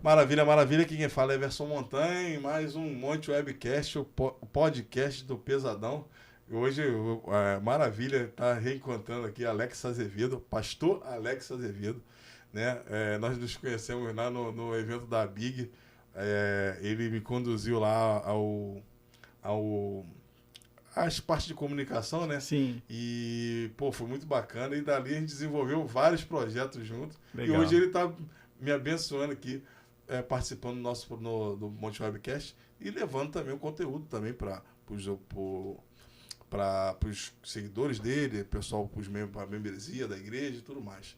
Maravilha, maravilha. Aqui quem fala é Everson Montanha, mais um Monte Webcast, o podcast do Pesadão. Hoje, maravilha, tá reencontrando aqui Alex Azevedo, pastor Alex Azevedo, né? Nós nos conhecemos lá no evento da Big. Ele me conduziu lá às partes de comunicação, né? Sim. E, pô, foi muito bacana. E dali a gente desenvolveu vários projetos juntos. Legal. E hoje ele tá me abençoando aqui, participando do Monte Webcast e levando também o conteúdo também para os seguidores dele, pessoal, para a membresia da igreja e tudo mais.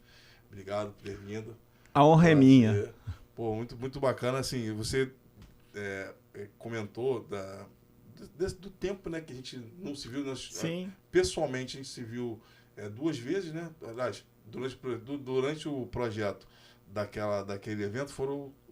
Obrigado por ter vindo. A honra é minha. Pô, muito, muito bacana. Assim, você comentou do tempo, né, que a gente não se viu. Sim. Pessoalmente, a gente se viu 2 vezes, né? Aliás, durante o projeto daquele evento,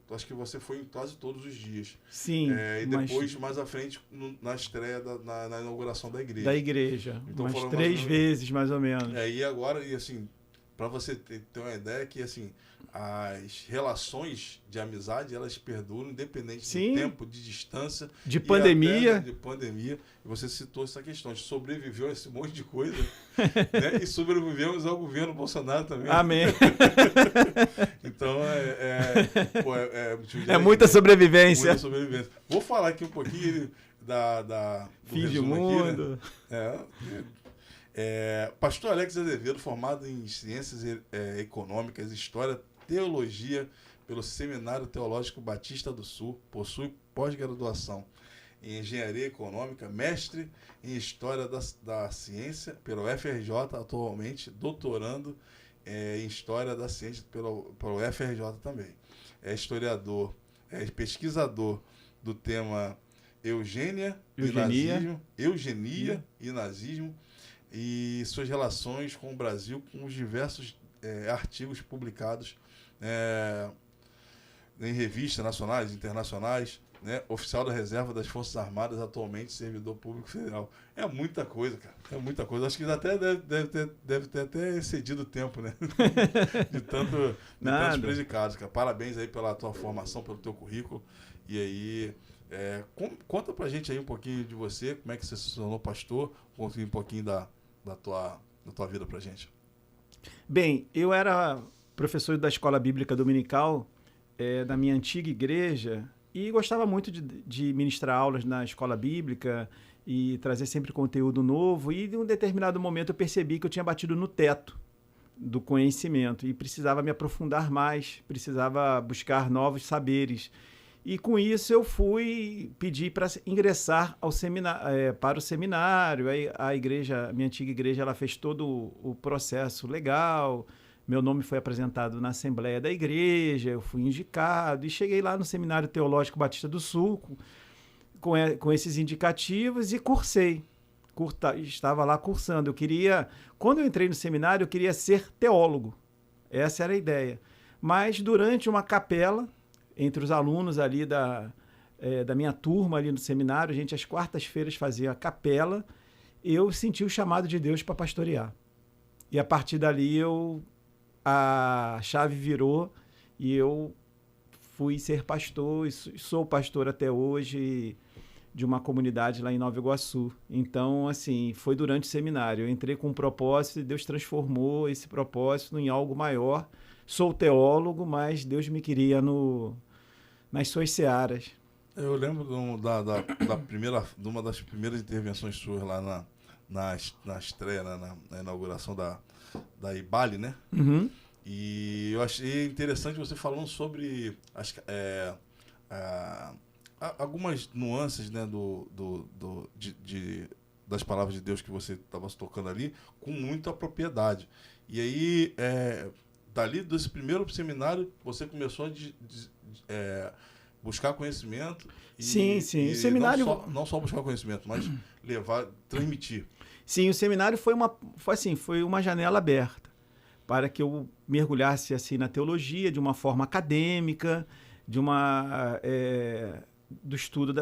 acho que você foi em quase todos os dias. Sim. E depois, mais à frente, na estreia, na inauguração da igreja. Da igreja. Então, umas 3 vezes, mais ou menos. E agora, assim, para você ter uma ideia que, assim, as relações de amizade, elas perduram, independente Sim. do tempo, de distância. De pandemia. De pandemia. E você citou essa questão, de sobreviveu a esse monte de coisa, né? E sobrevivemos ao governo Bolsonaro também. Amém. Então, muita sobrevivência. Muita sobrevivência. Vou falar aqui um pouquinho do fim de mundo. Aqui, né? Pastor Alex Azevedo, formado em Ciências Econômicas, História, Teologia pelo Seminário Teológico Batista do Sul, possui pós-graduação em Engenharia Econômica, mestre em História da Ciência pelo FRJ, atualmente doutorando em História da Ciência pelo FRJ também. É historiador, pesquisador do tema Eugenia e nazismo e suas relações com o Brasil, com os diversos artigos publicados em revistas nacionais, internacionais, né? Oficial da Reserva das Forças Armadas, atualmente servidor público federal. É muita coisa, cara. É muita coisa. Acho que até deve ter até excedido o tempo, né? de tantos predicados, cara. Parabéns aí pela tua formação, pelo teu currículo. E aí, conta pra gente aí um pouquinho de você, como é que você se tornou pastor, conta um pouquinho da tua vida pra gente. Bem, eu era professor da Escola Bíblica Dominical da minha antiga igreja e gostava muito de ministrar aulas na escola bíblica e trazer sempre conteúdo novo. E, em um determinado momento, eu percebi que eu tinha batido no teto do conhecimento e precisava me aprofundar mais, precisava buscar novos saberes. E, com isso, eu fui pedir para ingressar para o seminário. Aí, a minha antiga igreja, ela fez todo o processo legal. Meu nome foi apresentado na Assembleia da Igreja, eu fui indicado e cheguei lá no Seminário Teológico Batista do Sul com esses indicativos e cursei. Estava lá cursando. Quando eu entrei no seminário, eu queria ser teólogo. Essa era a ideia. Mas durante uma capela, entre os alunos ali da minha turma ali no seminário, a gente às quartas-feiras fazia a capela, eu senti o chamado de Deus para pastorear. E a partir dali a chave virou e eu fui ser pastor e sou pastor até hoje de uma comunidade lá em Nova Iguaçu. Então, assim, foi durante o seminário. Eu entrei com um propósito e Deus transformou esse propósito em algo maior. Sou teólogo, mas Deus me queria nas suas searas. Eu lembro de uma das primeiras intervenções suas lá na estreia, na inauguração da IBALE, né? Uhum. E eu achei interessante você falando sobre algumas nuances, né, das palavras de Deus que você estava tocando ali, com muita propriedade. E aí, dali desse primeiro seminário, você começou a buscar conhecimento. Sim. O seminário... Não só buscar conhecimento, mas transmitir. Sim, o seminário foi uma janela aberta para que eu mergulhasse assim na teologia de uma forma acadêmica, do estudo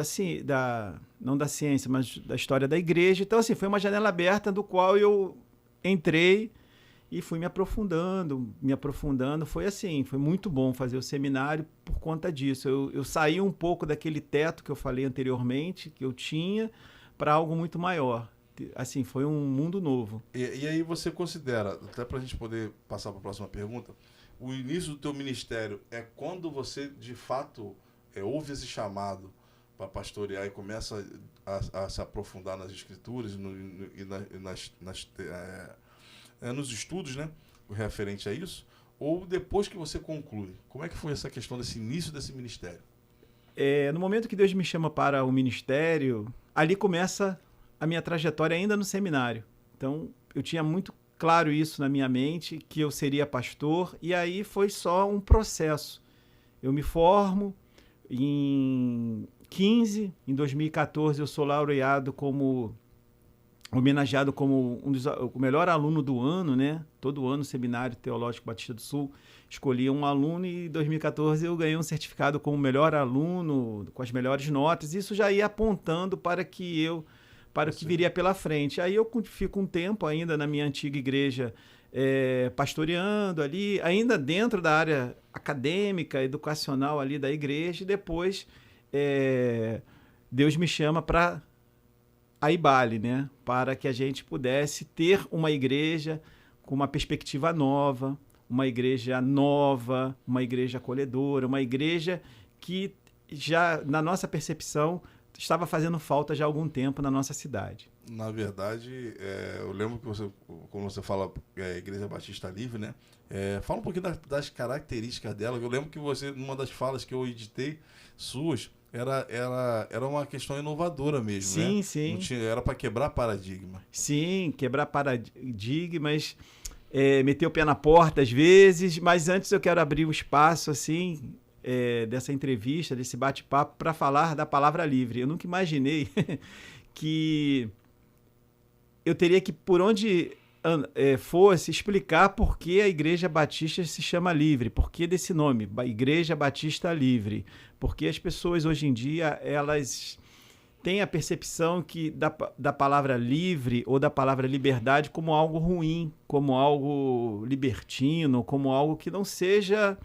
não da ciência, mas da história da igreja. Então, assim, foi uma janela aberta do qual eu entrei e fui me aprofundando. Foi assim, foi muito bom fazer o seminário por conta disso. Eu saí um pouco daquele teto que eu falei anteriormente, que eu tinha, para algo muito maior. Assim, foi um mundo novo. E aí você considera, até para a gente poder passar para a próxima pergunta, o início do teu ministério é quando você, de fato, ouve esse chamado para pastorear e começa a se aprofundar nas escrituras nos estudos, né, referente a isso, ou depois que você conclui? Como é que foi essa questão desse início desse ministério? No momento que Deus me chama para o ministério, ali começa a minha trajetória ainda no seminário. Então, eu tinha muito claro isso na minha mente, que eu seria pastor, e aí foi só um processo. Eu me formo em 2014 eu sou laureado homenageado como o melhor aluno do ano, né? Todo ano o Seminário Teológico Batista do Sul escolhia um aluno e em 2014 eu ganhei um certificado como melhor aluno, com as melhores notas. Isso já ia apontando para o que viria pela frente. Aí eu fico um tempo ainda na minha antiga igreja pastoreando ali, ainda dentro da área acadêmica, educacional ali da igreja, e depois Deus me chama para a IBALE, né? Para que a gente pudesse ter uma igreja com uma perspectiva nova, uma igreja acolhedora, uma igreja que já, na nossa percepção, estava fazendo falta já há algum tempo na nossa cidade. Na verdade, eu lembro que quando você fala Igreja Batista Livre, né? Fala um pouquinho das características dela. Eu lembro que você, numa das falas que eu editei suas, era uma questão inovadora mesmo, sim, né? Sim, sim. Era para quebrar paradigma. Sim, quebrar paradigmas, meter o pé na porta às vezes, mas antes eu quero abrir o espaço, assim, dessa entrevista, desse bate-papo, para falar da palavra livre. Eu nunca imaginei que eu teria que, por onde fosse, explicar por que a Igreja Batista se chama Livre, por que desse nome, Igreja Batista Livre, porque as pessoas hoje em dia, elas têm a percepção da palavra livre ou da palavra liberdade como algo ruim, como algo libertino, como algo que não seja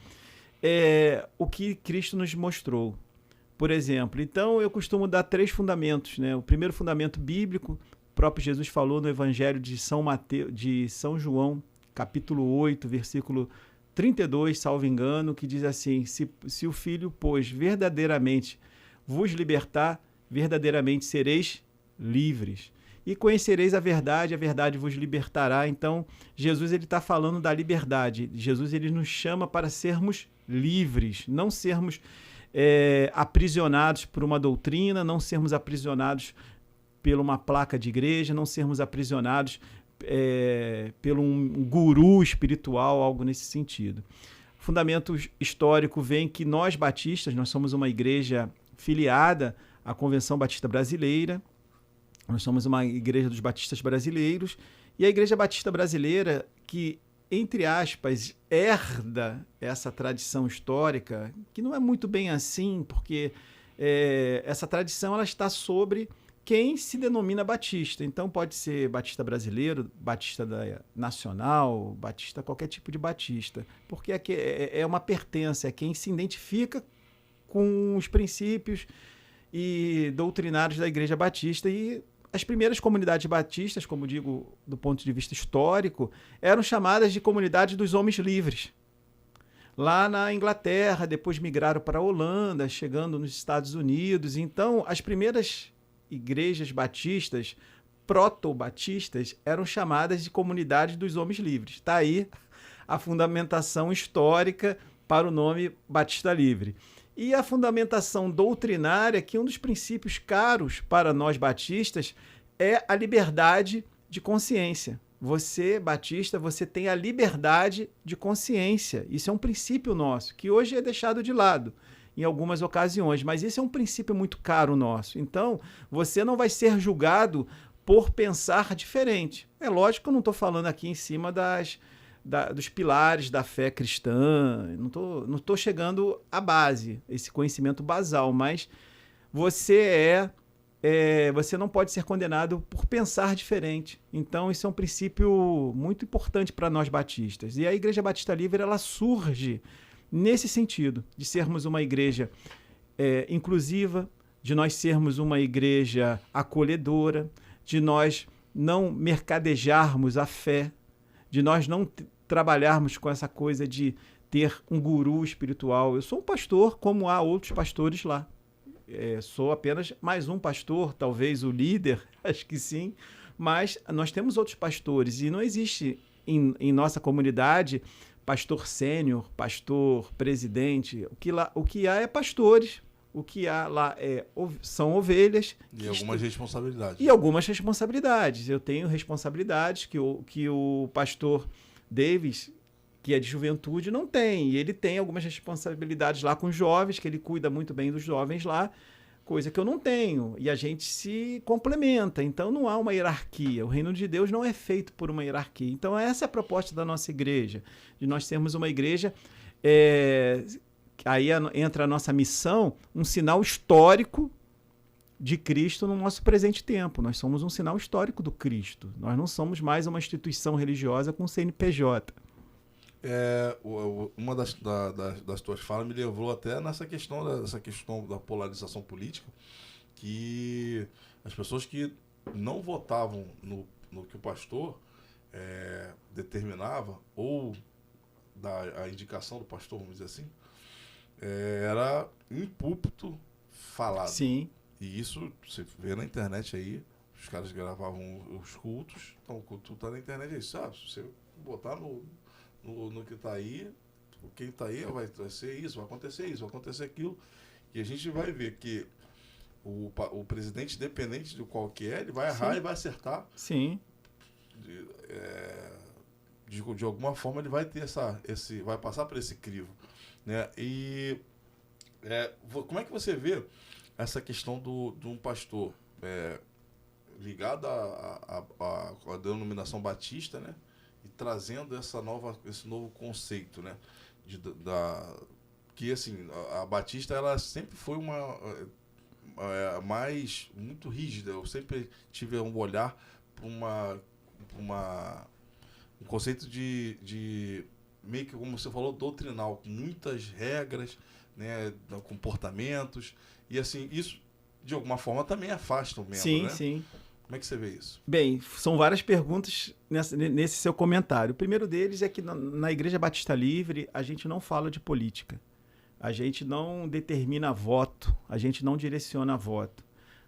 o que Cristo nos mostrou. Por exemplo, então eu costumo dar 3 fundamentos, né? O primeiro fundamento bíblico, o próprio Jesus falou no Evangelho de São João, capítulo 8, versículo 32, salvo engano, que diz assim: se o Filho, pois, verdadeiramente vos libertar, verdadeiramente sereis livres. E conhecereis a verdade vos libertará. Então, Jesus está falando da liberdade. Jesus ele nos chama para sermos livres, não sermos aprisionados por uma doutrina, não sermos aprisionados por uma placa de igreja, não sermos aprisionados pelo um guru espiritual, algo nesse sentido. O fundamento histórico vem que nós batistas, nós somos uma igreja filiada à Convenção Batista Brasileira, nós somos uma igreja dos batistas brasileiros, e a Igreja Batista Brasileira, que, entre aspas, herda essa tradição histórica, que não é muito bem assim, porque essa tradição ela está sobre quem se denomina batista. Então pode ser batista brasileiro, batista nacional, batista, qualquer tipo de batista, porque é uma pertença, é quem se identifica com os princípios e doutrinários da Igreja Batista. E as primeiras comunidades batistas, como digo, do ponto de vista histórico, eram chamadas de comunidades dos homens livres. Lá na Inglaterra, depois migraram para a Holanda, chegando nos Estados Unidos. Então, as primeiras igrejas batistas, proto-batistas, eram chamadas de comunidades dos homens livres. Está aí a fundamentação histórica para o nome Batista Livre. E a fundamentação doutrinária, que um dos princípios caros para nós batistas é a liberdade de consciência. Você, batista, você tem a liberdade de consciência. Isso é um princípio nosso, que hoje é deixado de lado em algumas ocasiões, mas esse é um princípio muito caro nosso. Então, você não vai ser julgado por pensar diferente. É lógico que eu não estou falando aqui em cima dos pilares da fé cristã, não estou chegando à base, esse conhecimento basal, mas você é você não pode ser condenado por pensar diferente. Então, isso é um princípio muito importante para nós batistas. E a Igreja Batista Livre, ela surge nesse sentido, de sermos uma igreja inclusiva, de nós sermos uma igreja acolhedora, de nós não mercadejarmos a fé, de nós não trabalharmos com essa coisa de ter um guru espiritual. Eu sou um pastor, como há outros pastores lá. Sou apenas mais um pastor, talvez o líder, acho que sim, mas nós temos outros pastores e não existe em nossa comunidade pastor sênior, pastor presidente. O que há é pastores, o que há lá são ovelhas. E algumas responsabilidades. E algumas responsabilidades. Eu tenho responsabilidades que o pastor Davis, que é de juventude, não tem. E ele tem algumas responsabilidades lá com os jovens, que ele cuida muito bem dos jovens lá, coisa que eu não tenho. E a gente se complementa. Então não há uma hierarquia. O reino de Deus não é feito por uma hierarquia. Então essa é a proposta da nossa igreja, de nós sermos uma igreja... Aí entra a nossa missão, um sinal histórico de Cristo no nosso presente tempo. Nós somos um sinal histórico do Cristo. Nós não somos mais uma instituição religiosa com CNPJ. Uma das tuas falas me levou até nessa questão da polarização política, que as pessoas que não votavam no que o pastor determinava, ou a indicação do pastor, vamos dizer assim, era em púlpito falado. Sim. E isso você vê na internet aí, os caras gravavam os cultos, então o culto tá na internet aí, sabe? Se você botar no que tá aí, quem tá aí vai ser isso, vai acontecer aquilo, e a gente vai ver que o presidente, independente de qual que ele vai errar e vai acertar. Sim. De alguma forma ele vai ter vai passar por esse crivo, né? E como é que você vê essa questão de um pastor ligado à denominação batista, né? E trazendo esse novo conceito, né? Que assim, a Batista ela sempre foi muito rígida. Eu sempre tive um olhar para um conceito de meio que, como você falou, doutrinal, com muitas regras, né, comportamentos, e assim, isso de alguma forma também afasta o membro, sim, né? Sim. Como é que você vê isso? Bem, são várias perguntas nesse seu comentário. O primeiro deles é que na Igreja Batista Livre a gente não fala de política, a gente não determina voto, a gente não direciona voto,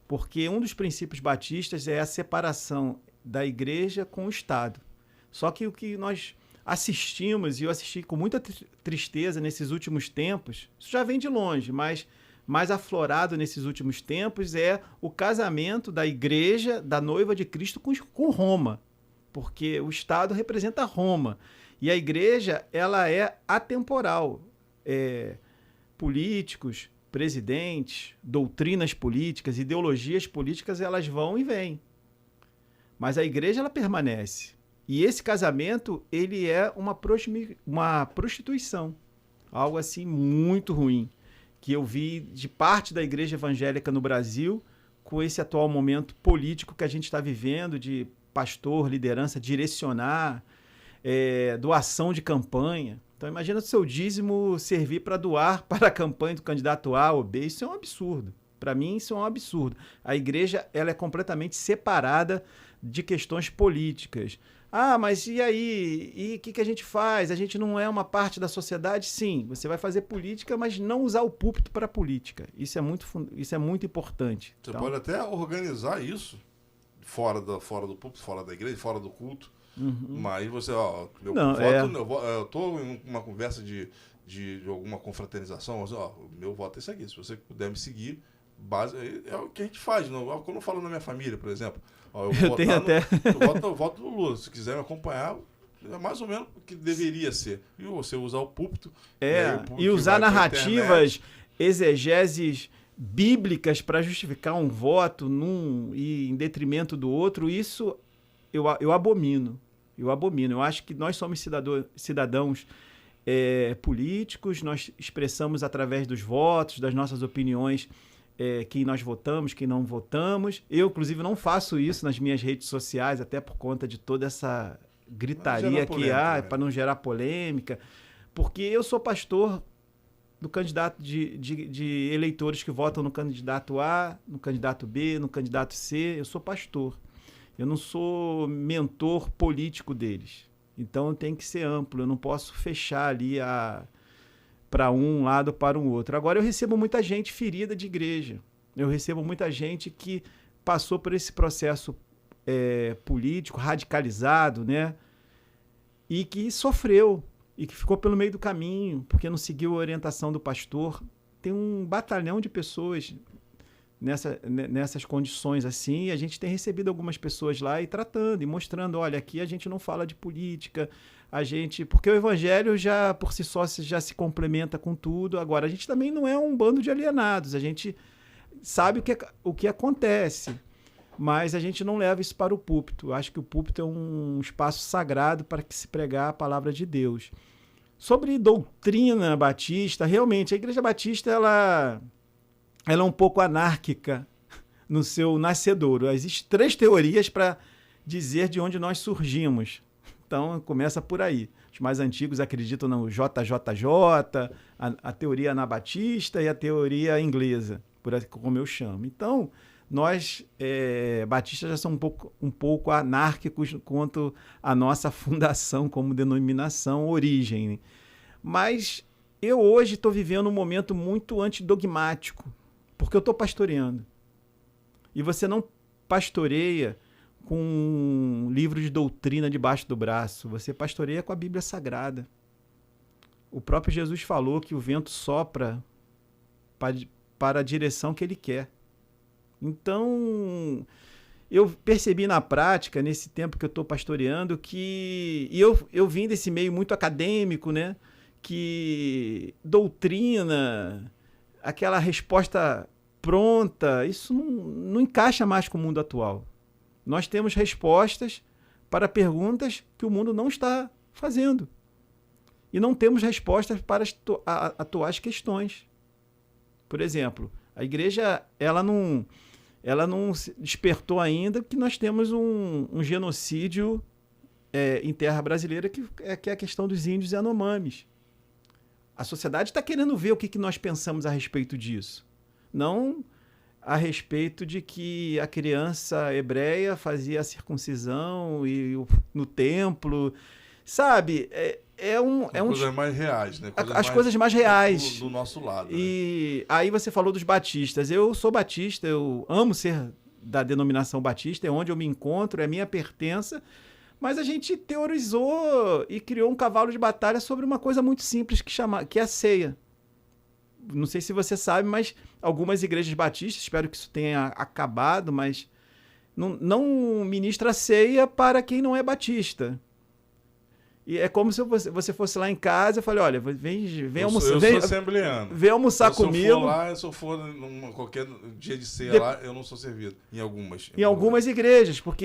porque um dos princípios batistas é a separação da igreja com o Estado. Só que o que nós assistimos, e eu assisti com muita tristeza nesses últimos tempos, isso já vem de longe, mas mais aflorado nesses últimos tempos é o casamento da igreja, da noiva de Cristo com Roma, porque o Estado representa Roma e a igreja ela é atemporal. Políticos, presidentes, doutrinas políticas, ideologias políticas, elas vão e vêm, mas a igreja ela permanece. E esse casamento, ele é uma prostituição, algo assim muito ruim, que eu vi de parte da igreja evangélica no Brasil, com esse atual momento político que a gente está vivendo, de pastor, liderança, direcionar, doação de campanha. Então, imagina o seu dízimo servir para doar para a campanha do candidato A ou B. Isso é um absurdo. Para mim, isso é um absurdo. A igreja ela é completamente separada de questões políticas. Ah, mas e aí? E o que a gente faz? A gente não é uma parte da sociedade? Sim, você vai fazer política, mas não usar o púlpito para política. Isso é muito importante. Você pode até organizar isso fora do púlpito, fora da igreja, fora do culto. Uhum. Mas você, eu estou em uma conversa de alguma confraternização, meu voto é esse aqui. Se você puder me seguir, é o que a gente faz. Quando eu falo na minha família, por exemplo, eu voto no Lula. Se quiser me acompanhar, é mais ou menos o que deveria ser. E você usar o púlpito. E usar narrativas, exegeses bíblicas para justificar um voto e em detrimento do outro, isso eu abomino. Eu acho que nós somos cidadãos políticos, nós expressamos através dos votos, das nossas opiniões, quem nós votamos, quem não votamos. Eu, inclusive, não faço isso nas minhas redes sociais, até por conta de toda essa gritaria que há, para não gerar polêmica, porque eu sou pastor do candidato de eleitores que votam no candidato A, no candidato B, no candidato C. Eu sou pastor. Eu não sou mentor político deles. Então tem que ser amplo. Eu não posso fechar ali para um lado ou para o outro. Agora eu recebo muita gente ferida de igreja. Eu recebo muita gente que passou por esse processo político radicalizado, né? E que sofreu. E que ficou pelo meio do caminho, porque não seguiu a orientação do pastor. Tem um batalhão de pessoas nessas condições assim, e a gente tem recebido algumas pessoas lá e tratando, e mostrando, olha, aqui a gente não fala de política, porque o evangelho já, por si só, já se complementa com tudo. Agora, a gente também não é um bando de alienados, a gente sabe o que acontece, mas a gente não leva isso para o púlpito. Eu acho que o púlpito é um espaço sagrado para que se pregar a palavra de Deus. Sobre doutrina batista, realmente, a Igreja Batista, ela é um pouco anárquica no seu nascedouro. Existem 3 teorias para dizer de onde nós surgimos. Então, começa por aí. Os mais antigos acreditam no JJJ, a teoria anabatista e a teoria inglesa, como eu chamo. Então, nós, batistas, já somos um pouco anárquicos quanto à nossa fundação como denominação, origem. Mas eu hoje estou vivendo um momento muito antidogmático, porque eu estou pastoreando. E você não pastoreia com um livro de doutrina debaixo do braço, você pastoreia com a Bíblia Sagrada. O próprio Jesus falou que o vento sopra para a direção que ele quer. Então, eu percebi na prática, nesse tempo que eu estou pastoreando, que eu vim desse meio muito acadêmico, né? Que doutrina, aquela resposta pronta, isso não encaixa mais com o mundo atual. Nós temos respostas para perguntas que o mundo não está fazendo. E não temos respostas para as atuais questões. Por exemplo, a igreja ela não despertou ainda que nós temos um genocídio em terra brasileira, que é a questão dos índios e Yanomamis. A sociedade está querendo ver o que nós pensamos a respeito disso. Não a respeito de que a criança hebreia fazia a circuncisão no templo. Sabe? Coisas mais reais, né? Coisas mais reais. Do nosso lado. E aí você falou dos batistas. Eu sou batista, eu amo ser da denominação batista, é onde eu me encontro, é minha pertença. Mas a gente teorizou e criou um cavalo de batalha sobre uma coisa muito simples que é a ceia. Não sei se você sabe, mas algumas igrejas batistas, espero que isso tenha acabado, mas não ministra ceia para quem não é batista. E é como se você fosse lá em casa e falei, olha, vem almoçar. Eu sou assembleano. Vem almoçar comigo. Se eu for qualquer dia de ceia lá, eu não sou servido. Em algumas igrejas, porque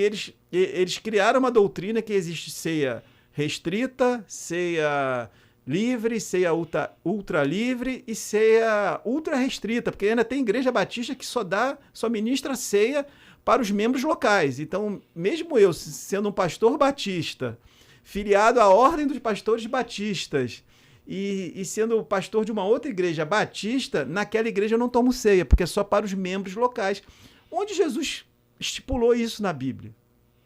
eles criaram uma doutrina que existe ceia restrita, ceia livre, ceia ultra livre e ceia ultra restrita, porque ainda tem igreja batista que só ministra ceia para os membros locais. Então, mesmo eu sendo um pastor batista, filiado à Ordem dos Pastores Batistas e sendo pastor de uma outra igreja batista, naquela igreja eu não tomo ceia, porque é só para os membros locais. Onde Jesus estipulou isso na Bíblia?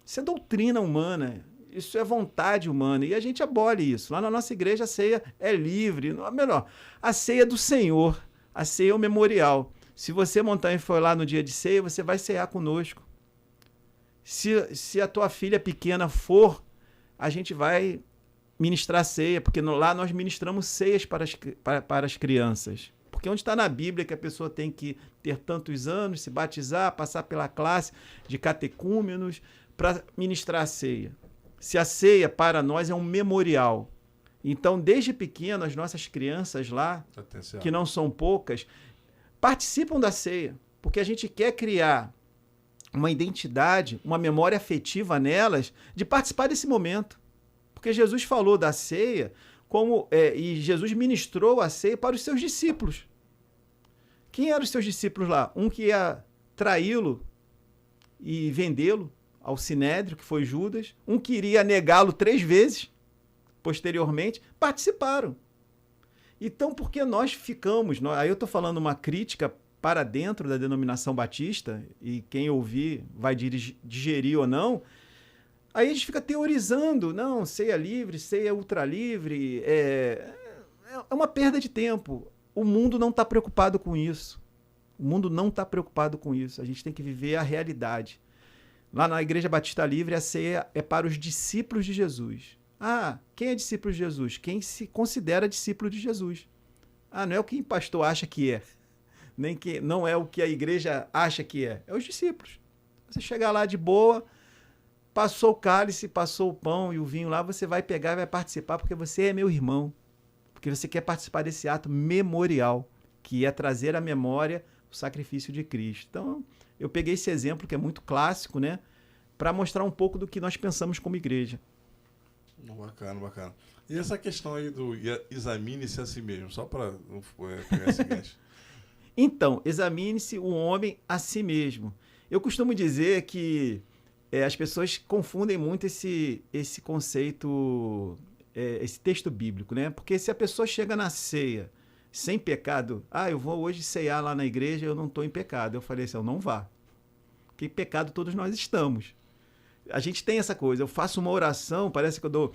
Isso é doutrina humana, isso é vontade humana, e a gente abole isso. Lá na nossa igreja a ceia é livre, melhor, a ceia é do Senhor, a ceia é o memorial. Se você, Montanha, for lá no dia de ceia, você vai cear conosco. Se a tua filha pequena for, a gente vai ministrar ceia, porque lá nós ministramos ceias para as crianças. Porque onde está na Bíblia que a pessoa tem que ter tantos anos, se batizar, passar pela classe de catecúmenos para ministrar a ceia? Se a ceia para nós é um memorial. Então, desde pequeno, as nossas crianças lá, que não são poucas, participam da ceia, porque a gente quer criar uma identidade, uma memória afetiva nelas de participar desse momento. Porque Jesus falou da ceia e Jesus ministrou a ceia para os seus discípulos. Quem eram os seus discípulos lá? Um que ia traí-lo e vendê-lo ao Sinédrio, que foi Judas. Um que iria negá-lo 3 vezes, posteriormente. Participaram. Então, por que nós ficamos... Aí eu estou falando uma crítica para dentro da denominação batista, e quem ouvir vai digerir ou não. Aí a gente fica teorizando. Não, ceia livre, ceia ultralivre. É uma perda de tempo. O mundo não está preocupado com isso. O mundo não está preocupado com isso. A gente tem que viver a realidade. Lá na Igreja Batista Livre, a ceia é para os discípulos de Jesus. Ah, quem é discípulo de Jesus? Quem se considera discípulo de Jesus. Ah, não é o que o pastor acha que é. Nem que não é o que a igreja acha que é. É os discípulos. Você chegar lá de boa, passou o cálice, passou o pão e o vinho lá, você vai pegar e vai participar porque você é meu irmão. Porque você quer participar desse ato memorial, que é trazer à memória o sacrifício de Cristo. Então, eu peguei esse exemplo, que é muito clássico, né, para mostrar um pouco do que nós pensamos como igreja. Bacana, bacana. E essa questão aí do examine-se a si mesmo, só para pegar esse gancho. Então, examine-se o homem a si mesmo. Eu costumo dizer que as pessoas confundem muito esse conceito... esse texto bíblico, né? Porque se a pessoa chega na ceia sem pecado, eu vou hoje ceiar lá na igreja, eu não estou em pecado. Eu falei assim, não vá. Porque em pecado todos nós estamos. A gente tem essa coisa, eu faço uma oração, parece que eu dou...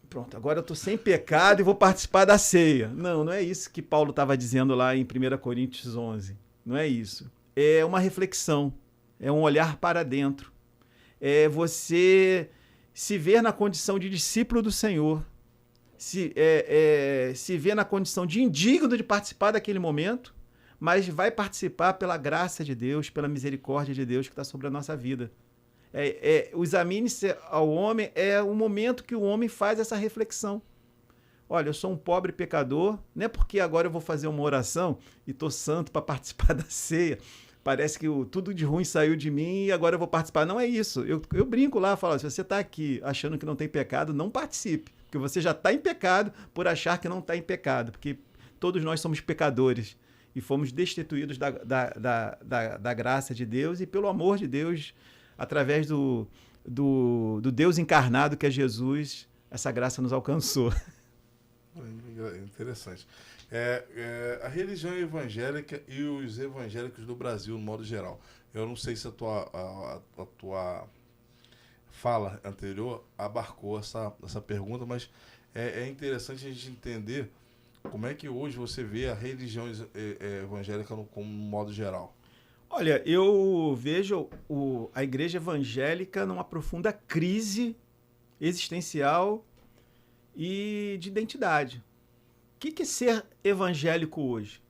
Pronto, agora eu estou sem pecado e vou participar da ceia. Não, não é isso que Paulo estava dizendo lá em 1 Coríntios 11. Não é isso. É uma reflexão, é um olhar para dentro. É você... se ver na condição de discípulo do Senhor, se ver na condição de indigno de participar daquele momento, mas vai participar pela graça de Deus, pela misericórdia de Deus que está sobre a nossa vida. O examine-se ao homem é o momento que o homem faz essa reflexão. Olha, eu sou um pobre pecador, não é porque agora eu vou fazer uma oração e estou santo para participar da ceia. Parece que tudo de ruim saiu de mim e agora eu vou participar. Não é isso. Eu brinco lá, falo, se você está aqui achando que não tem pecado, não participe. Porque você já está em pecado por achar que não está em pecado. Porque todos nós somos pecadores e fomos destituídos da graça de Deus e pelo amor de Deus, através do Deus encarnado que é Jesus, essa graça nos alcançou. Interessante. A religião evangélica e os evangélicos do Brasil, no modo geral. Eu não sei se a tua fala anterior abarcou essa pergunta, mas é interessante a gente entender como é que hoje você vê a religião evangélica como no modo geral. Olha, eu vejo a igreja evangélica numa profunda crise existencial e de identidade. O que é ser evangélico hoje?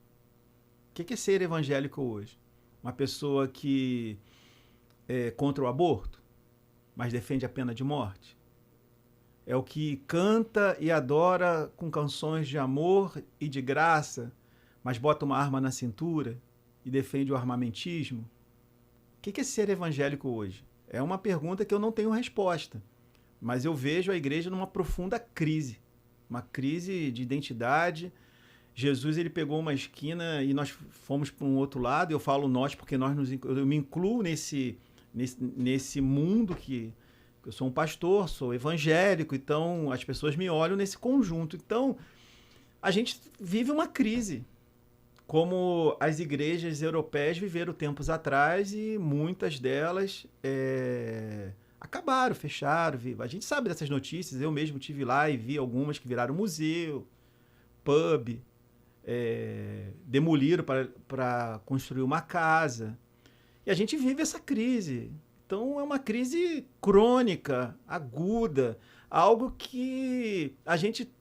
O que é ser evangélico hoje? Uma pessoa que é contra o aborto, mas defende a pena de morte? É o que canta e adora com canções de amor e de graça, mas bota uma arma na cintura e defende o armamentismo? O que é ser evangélico hoje? É uma pergunta que eu não tenho resposta, mas eu vejo a igreja numa profunda crise. Uma crise de identidade. Jesus, ele pegou uma esquina e nós fomos para um outro lado. Eu falo nós porque eu me incluo nesse mundo que eu sou um pastor, sou evangélico, então as pessoas me olham nesse conjunto. Então, a gente vive uma crise, como as igrejas europeias viveram tempos atrás e muitas delas acabaram, fecharam. A gente sabe dessas notícias, eu mesmo tive lá e vi algumas que viraram museu, pub, demoliram para construir uma casa. E a gente vive essa crise. Então é uma crise crônica, aguda, algo que a gente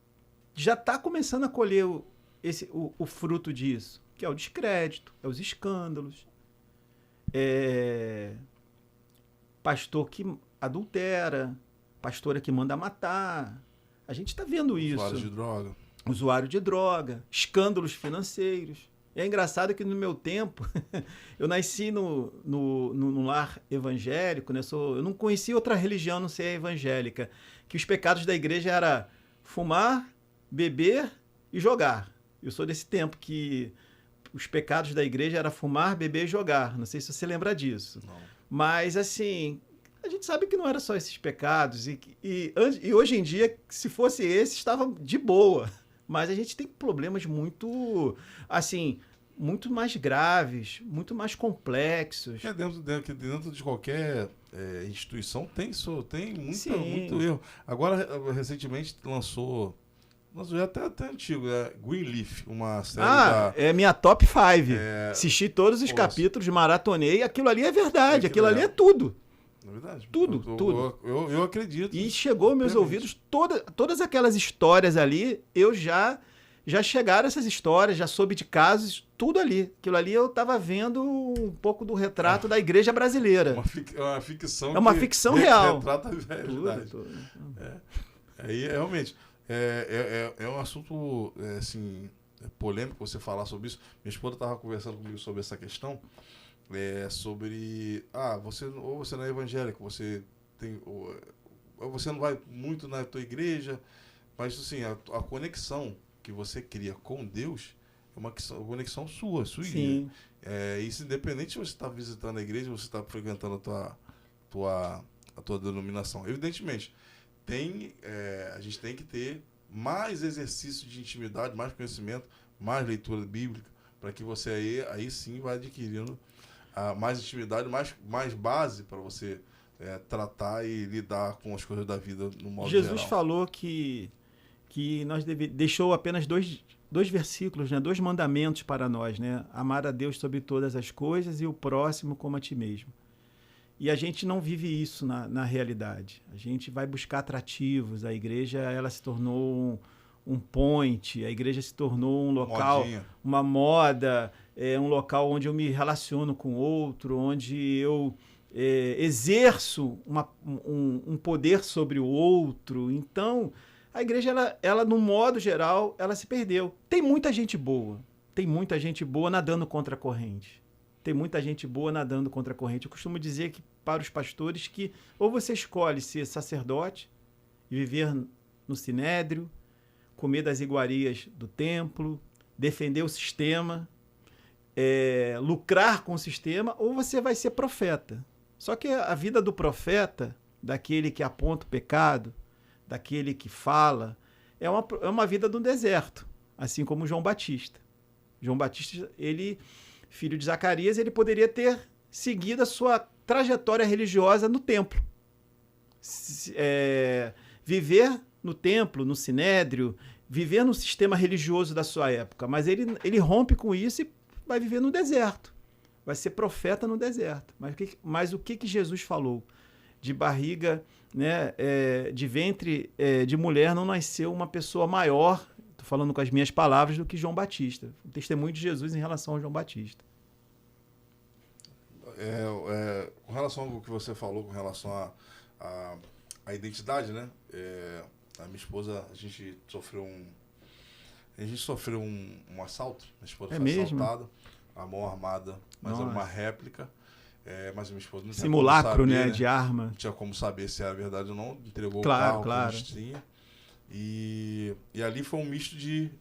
já está começando a colher o fruto disso, que é o descrédito, é os escândalos, pastor que adultera, pastora que manda matar. A gente está vendo isso. Usuário de droga, escândalos financeiros. E é engraçado que no meu tempo, eu nasci no lar evangélico, né? Eu não conhecia outra religião a não ser a evangélica, que os pecados da igreja era fumar, beber e jogar. Eu sou desse tempo que os pecados da igreja era fumar, beber e jogar. Não sei se você lembra disso. Não. Mas, assim, a gente sabe que não era só esses pecados. E hoje em dia, se fosse esse, estava de boa. Mas a gente tem problemas muito, assim, muito mais graves, muito mais complexos. Dentro de qualquer instituição tem Sim. muito erro. Agora, recentemente, lançou já até antigo, Greenleaf, uma série É minha top 5. É, Assisti todos os pô, capítulos, maratonei. Aquilo ali é verdade, aquilo ali é. é tudo. Na verdade. Tudo, tudo. Eu acredito. E chegou aos meus ouvidos todas aquelas histórias ali, eu já chegaram essas histórias, já soube de casos, tudo ali. Aquilo ali eu estava vendo um pouco do retrato da igreja brasileira. Uma ficção. É uma ficção real. Retrata a verdade. Tudo. Aí, realmente, é um assunto, assim, polêmico você falar sobre isso. Minha esposa estava conversando comigo sobre essa questão, sobre, você não é evangélico, você não vai muito na tua igreja, mas, assim, a conexão que você cria com Deus é uma conexão sua Sim. Isso independente se você está visitando a igreja ou você está frequentando a tua denominação. Evidentemente, a gente tem que ter mais exercício de intimidade, mais conhecimento, mais leitura bíblica, para que você aí sim vai adquirindo mais intimidade, mais base para você tratar e lidar com as coisas da vida no modo geral. Jesus falou que nós deixou apenas dois versículos, né? 2 mandamentos para nós, né? Amar a Deus sobre todas as coisas e o próximo como a ti mesmo. E a gente não vive isso na realidade. A gente vai buscar atrativos. A igreja ela se tornou um point, a igreja se tornou um local, uma moda, um local onde eu me relaciono com outro, onde eu exerço um poder sobre o outro. Então, a igreja, ela, no modo geral, ela se perdeu. Tem muita gente boa nadando contra a corrente. Tem muita gente boa nadando contra a corrente. Eu costumo dizer que para os pastores que ou você escolhe ser sacerdote e viver no sinédrio, comer das iguarias do templo, defender o sistema, lucrar com o sistema, ou você vai ser profeta. Só que a vida do profeta, daquele que aponta o pecado, daquele que fala, é uma vida do deserto, assim como João Batista. João Batista, filho de Zacarias, ele poderia ter seguido a sua trajetória religiosa no templo. Viver no templo, no sinédrio, viver no sistema religioso da sua época. Mas ele rompe com isso e vai viver no deserto. Vai ser profeta no deserto. Mas o que Jesus falou? De barriga, né, de ventre de mulher não nasceu uma pessoa maior, estou falando com as minhas palavras, do que João Batista. O testemunho de Jesus em relação a João Batista. Com relação ao que você falou, com relação à identidade, né? A minha esposa, a gente sofreu um assalto. Minha esposa foi assaltada, a mão armada, mas era uma réplica. Mas a minha esposa não tinha simulacro, como saber, né, de arma. Não tinha como saber se era verdade ou não. Entregou claro, o carro que a gente tinha. E ali foi um misto de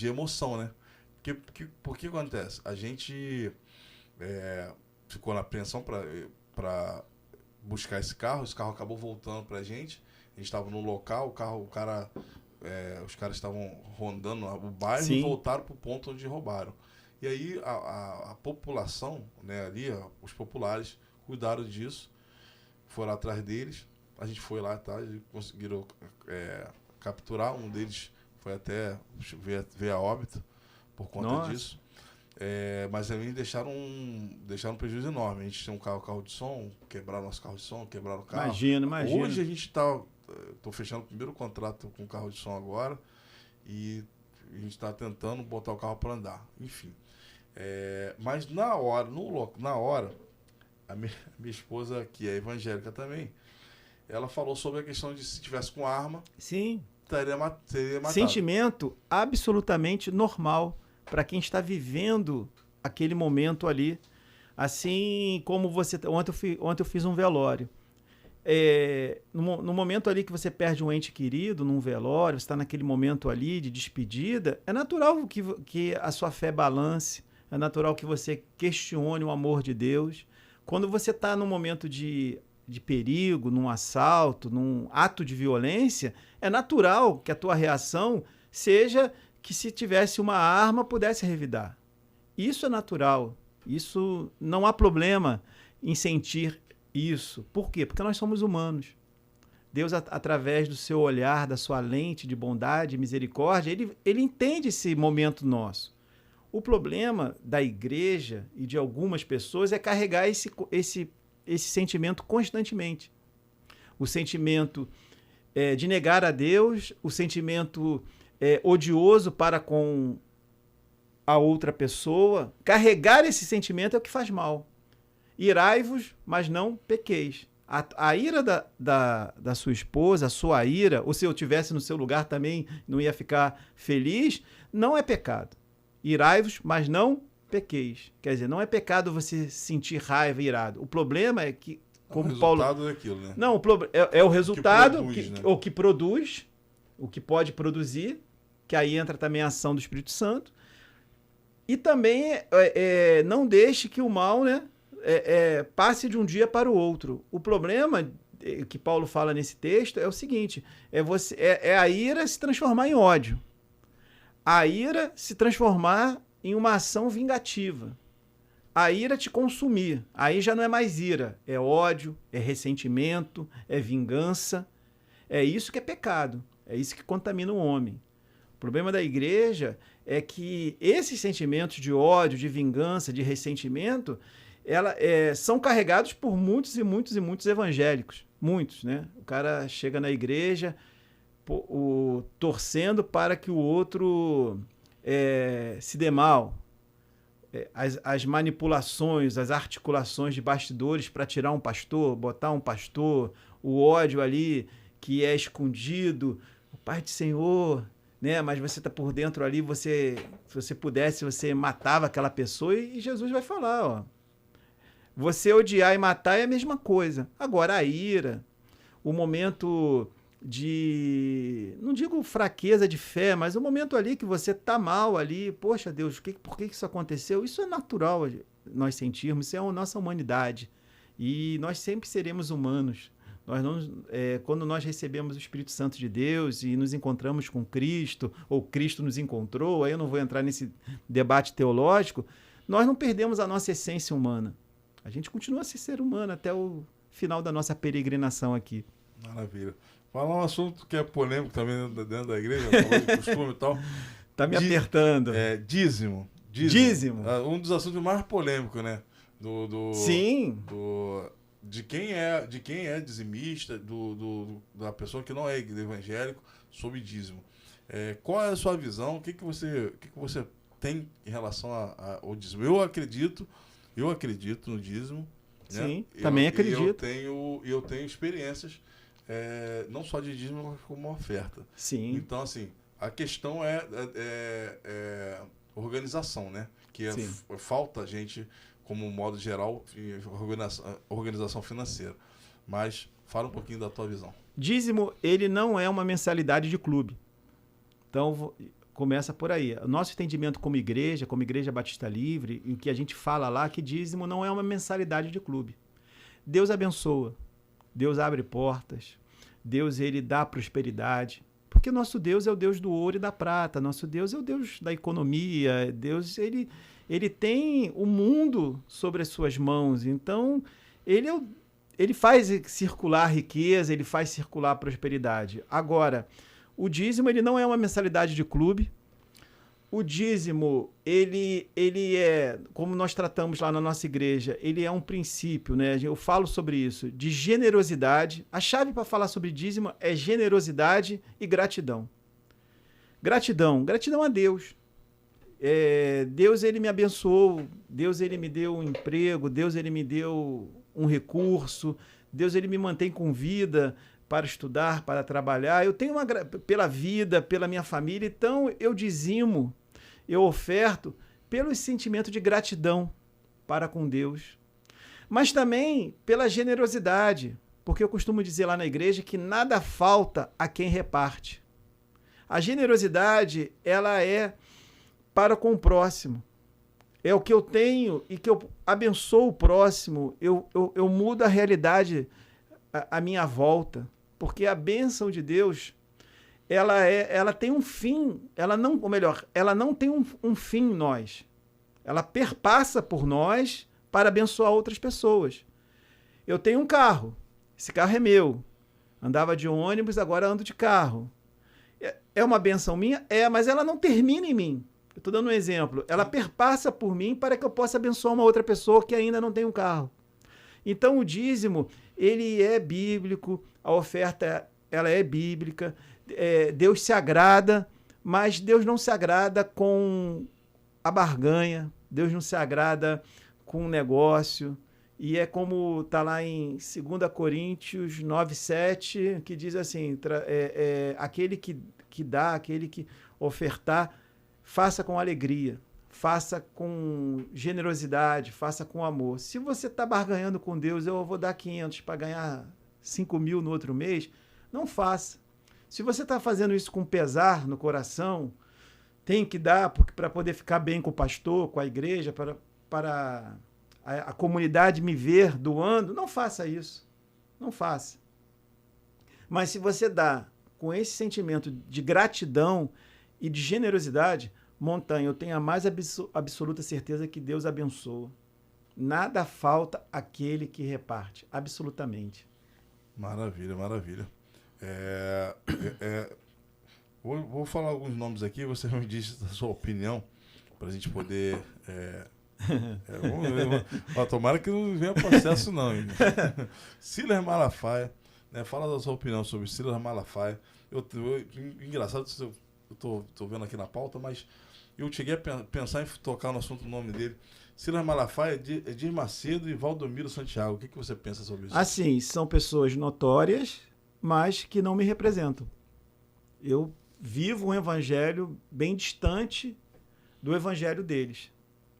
emoção, né? Porque acontece? A gente ficou na apreensão para buscar esse carro acabou voltando pra gente. A gente estava no local, os caras estavam rondando o bairro e voltaram pro ponto onde roubaram. E aí a população, né, ali, os populares, cuidaram disso, foram atrás deles. A gente foi lá, tá? E conseguiram capturar. Um deles foi até ver a óbito por conta disso. Mas também deixaram um prejuízo enorme. A gente tinha um carro de som, quebraram nosso carro de som, quebraram o carro. Imagina. Hoje a gente estou fechando o primeiro contrato com o carro de som agora e a gente está tentando botar o carro para andar. Enfim. Mas na hora, a minha esposa, que é evangélica também, ela falou sobre a questão de se tivesse com arma, sim, seria matado. Sentimento absolutamente normal para quem está vivendo aquele momento ali. Assim como ontem eu fiz um velório. no momento ali que você perde um ente querido, num velório, você está naquele momento ali de despedida, é natural que a sua fé balance, é natural que você questione o amor de Deus. Quando você está num momento de perigo, num assalto, num ato de violência, é natural que a tua reação seja que, se tivesse uma arma, pudesse revidar. Isso é natural. Isso não há problema em sentir isso. Por quê? Porque nós somos humanos. Deus, através do seu olhar, da sua lente de bondade e misericórdia, ele entende esse momento nosso. O problema da igreja e de algumas pessoas é carregar esse sentimento constantemente. O sentimento de negar a Deus, o sentimento odioso para com a outra pessoa. Carregar esse sentimento é o que faz mal. Irai-vos, mas não pequeis. A ira da sua esposa, a sua ira, ou se eu estivesse no seu lugar também não ia ficar feliz, não é pecado. Irai-vos, mas não pequeis. Quer dizer, não é pecado você sentir raiva e irado. O problema é que, como o Paulo... resultado daquilo, né? Não, é o resultado que produz, o que pode produzir, que aí entra também a ação do Espírito Santo. E também não deixe que o mal, né, passe de um dia para o outro. O problema que Paulo fala nesse texto é o seguinte, a ira se transformar em ódio. A ira se transformar em uma ação vingativa. A ira te consumir. Aí já não é mais ira, é ódio, é ressentimento, é vingança. É isso que é pecado, é isso que contamina o homem. O problema da igreja é que esses sentimentos de ódio, de vingança, de ressentimento, são carregados por muitos e muitos e muitos evangélicos. Muitos, né? O cara chega na igreja torcendo para que o outro se dê mal. As manipulações, as articulações de bastidores para tirar um pastor, botar um pastor, o ódio ali que é escondido, o Pai do Senhor, né? Mas você está por dentro ali, se você pudesse, você matava aquela pessoa e Jesus vai falar, ó. Você odiar e matar é a mesma coisa. Agora, a ira, o momento não digo fraqueza de fé, mas o momento ali que você está mal ali, poxa Deus, por que isso aconteceu? Isso é natural nós sentirmos, isso é a nossa humanidade. E nós sempre seremos humanos. Quando nós recebemos o Espírito Santo de Deus e nos encontramos com Cristo, ou Cristo nos encontrou, aí eu não vou entrar nesse debate teológico, nós não perdemos a nossa essência humana. A gente continua a ser humano até o final da nossa peregrinação aqui. Maravilha. Falar um assunto que é polêmico também dentro da igreja, falou de costume e tal. Tá me apertando. Dízimo. Dízimo. Um dos assuntos mais polêmicos, né? Sim. De quem é dizimista, da pessoa que não é evangélico, sobre dízimo. Qual é a sua visão? O que você tem em relação ao dízimo? Eu acredito no dízimo. Sim, né? Também acredito. Eu tenho experiências, não só de dízimo, mas como oferta. Sim. Então, assim, a questão é organização, né? Que falta a gente, como modo geral, organização financeira. Mas fala um pouquinho da tua visão. Dízimo, ele não é uma mensalidade de clube. Então, começa por aí. O nosso entendimento como igreja Batista Livre, e o que a gente fala lá, que dízimo não é uma mensalidade de clube. Deus abençoa, Deus abre portas, Deus ele dá prosperidade, porque nosso Deus é o Deus do ouro e da prata, nosso Deus é o Deus da economia, Deus ele tem o mundo sobre as suas mãos, então ele faz circular riqueza, ele faz circular prosperidade. Agora, o dízimo ele não é uma mensalidade de clube. O dízimo, ele é, como nós tratamos lá na nossa igreja, ele é um princípio, né? Eu falo sobre isso, de generosidade. A chave para falar sobre dízimo é generosidade e gratidão. Gratidão a Deus. Deus, ele me abençoou, Deus, ele me deu um emprego, Deus, ele me deu um recurso, Deus, ele me mantém com vida para estudar, para trabalhar. Eu tenho pela vida, pela minha família, então eu dizimo, eu oferto pelo sentimento de gratidão para com Deus, mas também pela generosidade, Porque eu costumo dizer lá na igreja que nada falta a quem reparte. A generosidade, ela é para com o próximo. É o que eu tenho e que eu abençoo o próximo, eu mudo a realidade à minha volta. Porque a bênção de Deus, ela tem um fim, ela não tem um fim em nós. Ela perpassa por nós para abençoar outras pessoas. Eu tenho um carro, esse carro é meu. Andava de ônibus, agora ando de carro. É uma benção minha? É, mas ela não termina em mim. Eu estou dando um exemplo. Ela perpassa por mim para que eu possa abençoar uma outra pessoa que ainda não tem um carro. Então, o dízimo, ele é bíblico, a oferta, ela é bíblica, Deus se agrada, mas Deus não se agrada com a barganha, Deus não se agrada com o negócio. E é como está lá em 2 Coríntios 9:7, que diz assim, aquele que dá, aquele que ofertar, faça com alegria, faça com generosidade, faça com amor. Se você está barganhando com Deus, eu vou dar 500 para ganhar 5.000 no outro mês, não faça. Se você está fazendo isso com pesar no coração, tem que dar para poder ficar bem com o pastor, com a igreja, para a comunidade me ver doando, não faça isso. Não faça. Mas se você dá com esse sentimento de gratidão e de generosidade, Montanha, eu tenho a mais absoluta certeza que Deus abençoa. Nada falta àquele que reparte, absolutamente. Maravilha, maravilha. Vou falar alguns nomes aqui, você me diz a sua opinião, para a gente poder... tomara que não venha processo, não. Silas Malafaia, né? Fala da sua opinião sobre Silas Malafaia. Engraçado, eu tô vendo aqui na pauta, mas eu cheguei a pensar em tocar no assunto do nome dele. Silas Malafaia, Edir Macedo e Valdomiro Santiago. O que você pensa sobre isso? Assim, são pessoas notórias, mas que não me representam. Eu vivo um evangelho bem distante do evangelho deles.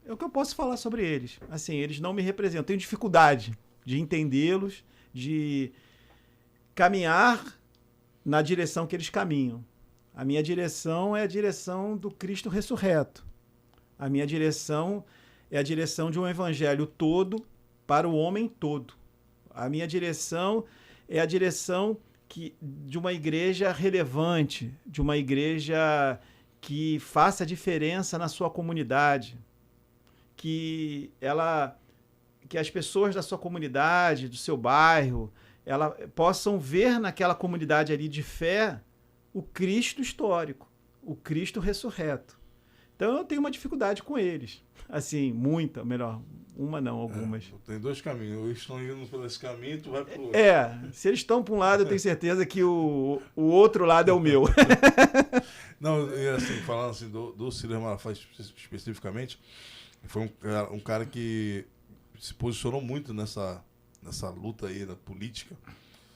É o que eu posso falar sobre eles. Assim, eles não me representam. Eu tenho dificuldade de entendê-los, de caminhar na direção que eles caminham. A minha direção é a direção do Cristo ressurreto. A minha direção é a direção de um evangelho todo para o homem todo. A minha direção é a direção de uma igreja relevante, de uma igreja que faça diferença na sua comunidade, que as pessoas da sua comunidade, do seu bairro, possam ver naquela comunidade ali de fé o Cristo histórico, o Cristo ressurreto. Então eu tenho uma dificuldade com eles. Assim, uma não, algumas. Tem dois caminhos. Eles estão indo por esse caminho e tu vai pro outro. Se eles estão para um lado, eu tenho certeza que o outro lado é o meu. Não, e assim, falando assim do Silas Malafaia especificamente, foi um cara que se posicionou muito nessa luta aí da política,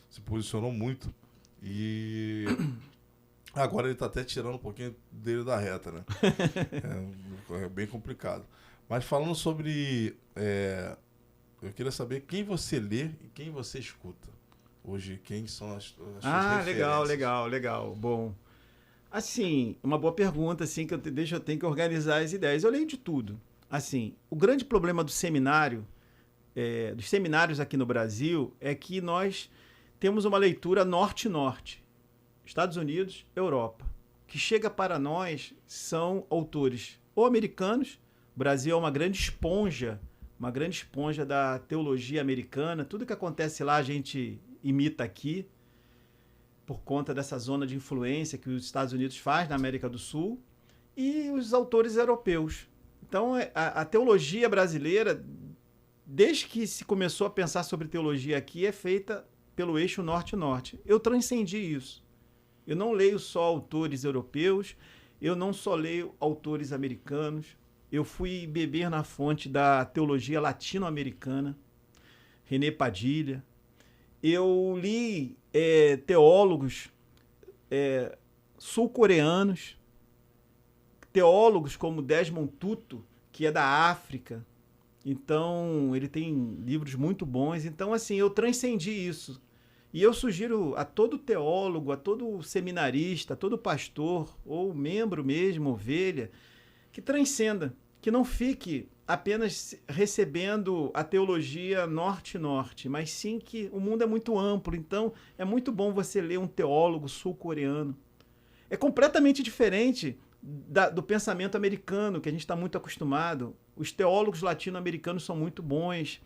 se posicionou muito e agora ele está até tirando um pouquinho dele da reta, né? É bem complicado. Mas falando sobre... eu queria saber quem você lê e quem você escuta. Hoje, quem são as suas referências? Legal. Bom, assim, uma boa pergunta, assim, que eu tenho que organizar as ideias. Eu leio de tudo. Assim, o grande problema do seminário, dos seminários aqui no Brasil, é que nós temos uma leitura norte-norte. Estados Unidos, Europa. O que chega para nós são autores ou americanos. O Brasil é uma grande esponja da teologia americana. Tudo que acontece lá a gente imita aqui, por conta dessa zona de influência que os Estados Unidos faz na América do Sul, e os autores europeus. Então, a teologia brasileira, desde que se começou a pensar sobre teologia aqui, é feita pelo eixo norte-norte. Eu transcendi isso. Eu não leio só autores europeus, eu não só leio autores americanos, eu fui beber na fonte da teologia latino-americana, René Padilha. Eu li teólogos sul-coreanos, teólogos como Desmond Tutu, que é da África. Então, ele tem livros muito bons. Então, assim, eu transcendi isso. E eu sugiro a todo teólogo, a todo seminarista, a todo pastor, ou membro mesmo, ovelha, que transcenda, que não fique apenas recebendo a teologia norte-norte, mas sim que o mundo é muito amplo, então é muito bom você ler um teólogo sul-coreano. É completamente diferente do pensamento americano, que a gente está muito acostumado. Os teólogos latino-americanos são muito bons,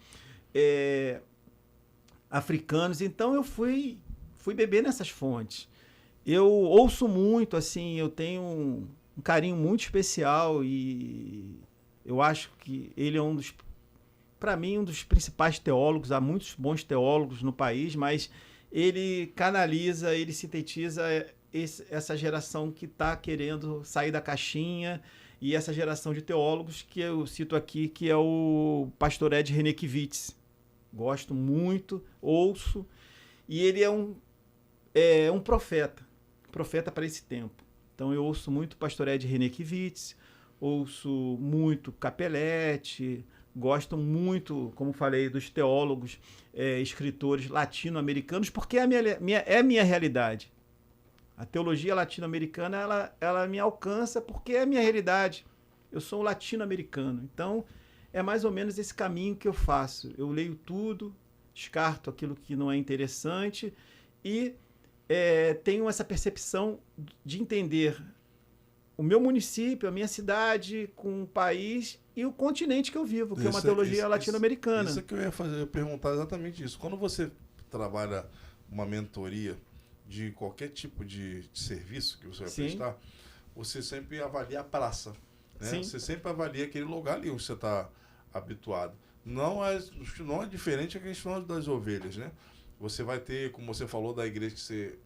africanos, então eu fui beber nessas fontes. Eu ouço muito, assim, eu tenho um carinho muito especial e eu acho que ele é para mim, um dos principais teólogos. Há muitos bons teólogos no país, mas ele canaliza, ele sintetiza essa geração que está querendo sair da caixinha, e essa geração de teólogos que eu cito aqui, que é o pastor Ed Renekiewicz. Gosto muito, ouço, e ele é um profeta para esse tempo. Então eu ouço muito o pastor Ed Renekiewicz, ouço muito Capelletti, gosto muito, como falei, dos teólogos, escritores latino-americanos, porque é a minha realidade. A teologia latino-americana, ela me alcança porque é a minha realidade. Eu sou um latino-americano. Então, é mais ou menos esse caminho que eu faço. Eu leio tudo, descarto aquilo que não é interessante e tenho essa percepção de entender o meu município, a minha cidade, com o país e o continente que eu vivo, que é uma teologia latino-americana. Isso que eu ia perguntar exatamente isso. Quando você trabalha uma mentoria de qualquer tipo de serviço que você vai prestar, você sempre avalia a praça. Né? Você sempre avalia aquele lugar ali onde você está habituado. Não é diferente a questão das ovelhas, né? Você vai ter, como você falou, da igreja que você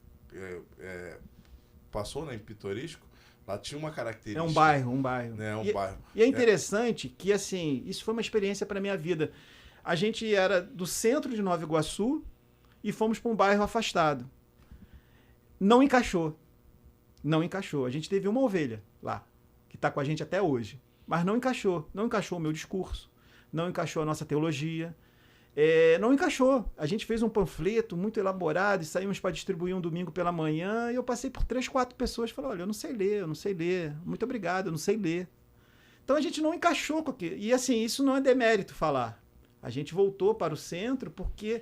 passou, né, em Pitoresco, lá tinha uma característica. É um bairro. Né, bairro. E é interessante que, assim, isso foi uma experiência para a minha vida. A gente era do centro de Nova Iguaçu e fomos para um bairro afastado. Não encaixou. A gente teve uma ovelha lá, que está com a gente até hoje. Mas não encaixou. Não encaixou o meu discurso. Não encaixou a nossa teologia. Não encaixou. A gente fez um panfleto muito elaborado e saímos para distribuir um domingo pela manhã e eu passei por 3, 4 pessoas e falei, olha, eu não sei ler. Muito obrigado, eu não sei ler. Então a gente não encaixou com aquilo. E assim, isso não é demérito falar. A gente voltou para o centro porque...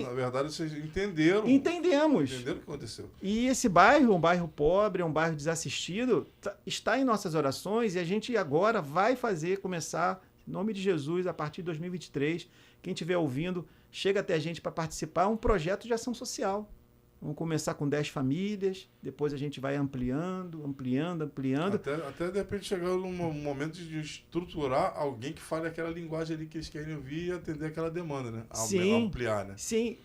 Na verdade, vocês entenderam. Entendemos. Entenderam o que aconteceu. E esse bairro, um bairro pobre, um bairro desassistido, está em nossas orações e a gente agora vai começar, em nome de Jesus, a partir de 2023. Quem estiver ouvindo, chega até a gente para participar. É um projeto de ação social. Vamos começar com 10 famílias, depois a gente vai ampliando. Até de repente chegar num momento de estruturar alguém que fale aquela linguagem ali que eles querem ouvir e atender aquela demanda, né? Ampliar, né? Sim.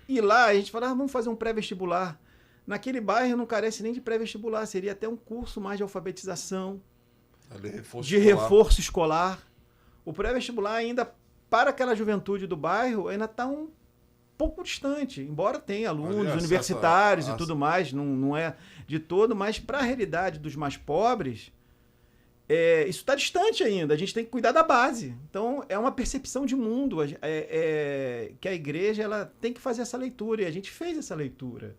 E lá a gente fala, vamos fazer um pré-vestibular. Naquele bairro não carece nem de pré-vestibular, seria até um curso mais de alfabetização, reforço escolar. O pré-vestibular ainda, para aquela juventude do bairro, ainda está um pouco distante, embora tenha alunos universitários e tudo mais, não é de todo, mas para a realidade dos mais pobres, isso está distante ainda, a gente tem que cuidar da base. Então, é uma percepção de mundo, que a igreja ela tem que fazer essa leitura, e a gente fez essa leitura.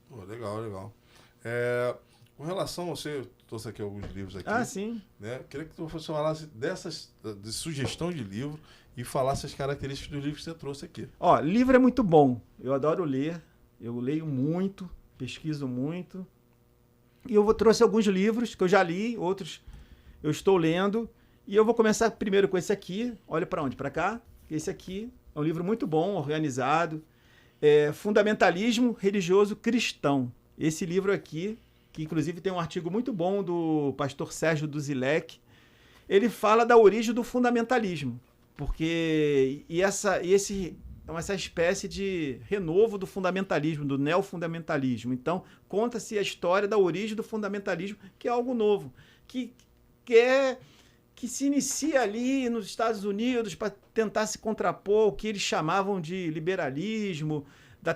Pô, legal. Com relação a você, trouxe aqui alguns livros aqui. Sim. Né? Queria que você falasse de sugestão de livro e falasse as características do livro que você trouxe aqui. Livro é muito bom. Eu adoro ler. Eu leio muito, pesquiso muito. E eu trouxe alguns livros que eu já li, outros eu estou lendo. E eu vou começar primeiro com esse aqui. Olha para onde? Para cá. Esse aqui é um livro muito bom, organizado. Fundamentalismo Religioso Cristão. Esse livro aqui, que inclusive tem um artigo muito bom do pastor Sérgio Duzilek, ele fala da origem do fundamentalismo, porque essa espécie de renovo do fundamentalismo, do neofundamentalismo. Então, conta-se a história da origem do fundamentalismo, que é algo novo, que se inicia ali nos Estados Unidos para tentar se contrapor ao que eles chamavam de liberalismo, da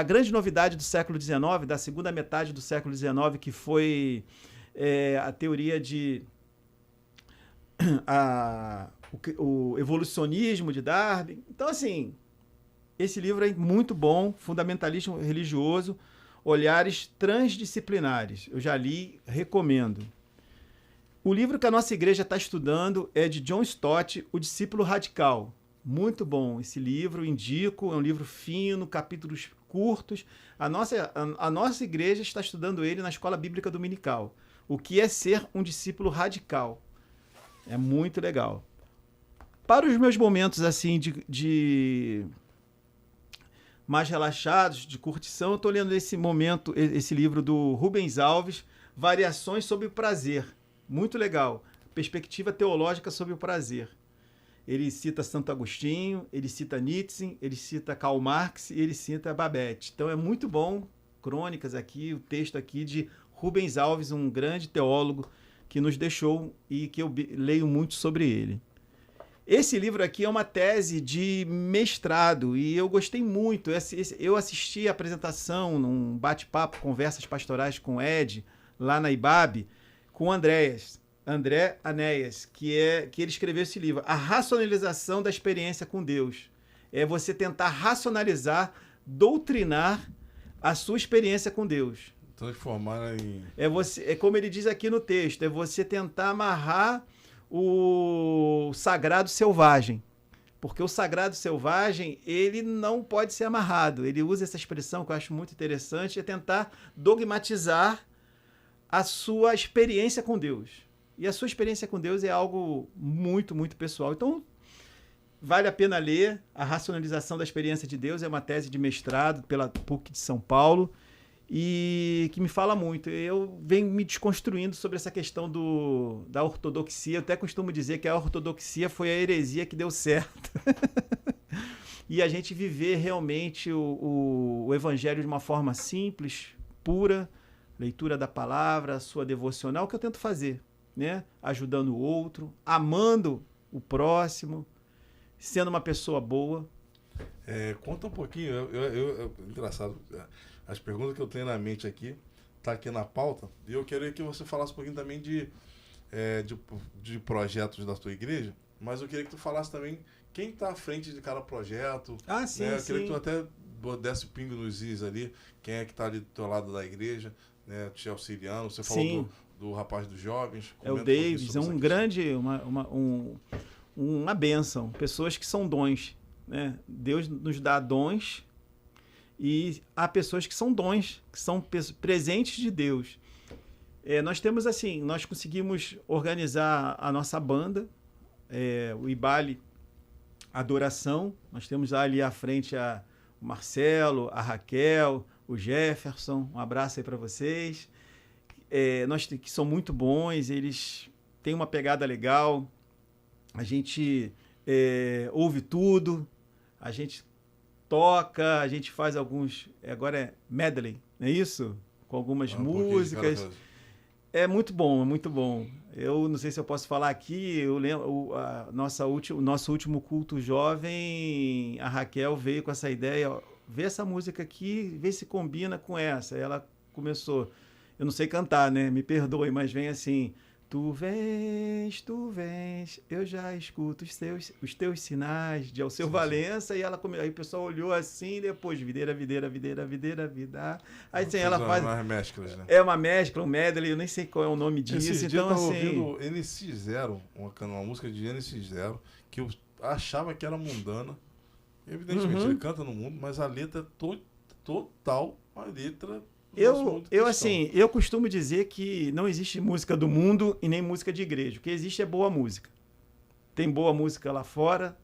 grande novidade do século XIX, da segunda metade do século XIX, que foi a teoria de o evolucionismo de Darwin. Então, assim, Esse livro é muito bom, Fundamentalismo Religioso, Olhares Transdisciplinares. Eu já li, recomendo. O livro que a nossa igreja está estudando é de John Stott, O Discípulo Radical. Muito bom esse livro, indico, é um livro fino, capítulos curtos. A nossa igreja está estudando ele na Escola Bíblica Dominical. O que é ser um discípulo radical? É muito legal. Para os meus momentos assim de mais relaxados, de curtição, eu estou lendo nesse momento esse livro do Rubens Alves, Variações sobre o Prazer. Muito legal. Perspectiva teológica sobre o prazer. Ele cita Santo Agostinho, ele cita Nietzsche, ele cita Karl Marx e ele cita Babette. Então é muito bom, crônicas aqui, o texto aqui de Rubens Alves, um grande teólogo que nos deixou e que eu leio muito sobre ele. Esse livro aqui é uma tese de mestrado e eu gostei muito. Eu assisti a apresentação num bate-papo, conversas pastorais com o Ed, lá na IBAB, com o André Anéas, que ele escreveu esse livro, A Racionalização da Experiência com Deus. É você tentar racionalizar, doutrinar a sua experiência com Deus. Transformar em... É como ele diz aqui no texto, é você tentar amarrar o sagrado selvagem. Porque o sagrado selvagem, ele não pode ser amarrado. Ele usa essa expressão que eu acho muito interessante, é tentar dogmatizar a sua experiência com Deus. E a sua experiência com Deus é algo muito, muito pessoal. Então, vale a pena ler. A Racionalização da Experiência de Deus é uma tese de mestrado pela PUC de São Paulo e que me fala muito. Eu venho me desconstruindo sobre essa questão da ortodoxia. Eu até costumo dizer que a ortodoxia foi a heresia que deu certo. E a gente viver realmente o evangelho de uma forma simples, pura, leitura da palavra, sua devocional, que eu tento fazer, né? Ajudando o outro, amando o próximo, sendo uma pessoa boa. Conta um pouquinho, engraçado, as perguntas que eu tenho na mente aqui, tá aqui na pauta, e eu queria que você falasse um pouquinho também de projetos da tua igreja, mas eu queria que tu falasse também quem está à frente de cada projeto. Ah, sim, né? Eu sim. queria que tu até desse pingo nos is ali, quem é que está ali do teu lado da igreja, né? Te auxiliando, você falou do rapaz dos jovens. É o Davis, é um grande, uma bênção, pessoas que são dons, né? Deus nos dá dons e há pessoas que são dons, que são presentes de Deus. Nós temos assim, nós conseguimos organizar a nossa banda, o Ibale Adoração, nós temos ali à frente o Marcelo, a Raquel, o Jefferson, um abraço aí para vocês, que são muito bons, eles têm uma pegada legal, a gente ouve tudo, a gente toca, a gente faz alguns, agora é medley, não é isso? Com algumas músicas. É muito bom, é muito bom. Eu não sei se eu posso falar aqui, eu lembro, o nosso último culto jovem, a Raquel veio com essa ideia, ó, vê essa música aqui, vê se combina com essa. Ela começou, eu não sei cantar, né? Me perdoe, mas vem assim: tu vens, eu já escuto os teus sinais, de Alceu Valença, e aí o pessoal olhou assim, e depois, videira, vida. Aí assim, ela faz... Umas mesclas, né? É uma mescla, um medley, eu nem sei qual é o nome disso. Esse então, dia eu tava assim... ouvindo NX0, uma música de NX0, que eu achava que era mundana. Evidentemente, ele canta no mundo, mas a letra é total, a letra... Eu costumo dizer que não existe música do mundo e nem música de igreja. O que existe é boa música. Tem boa música lá fora,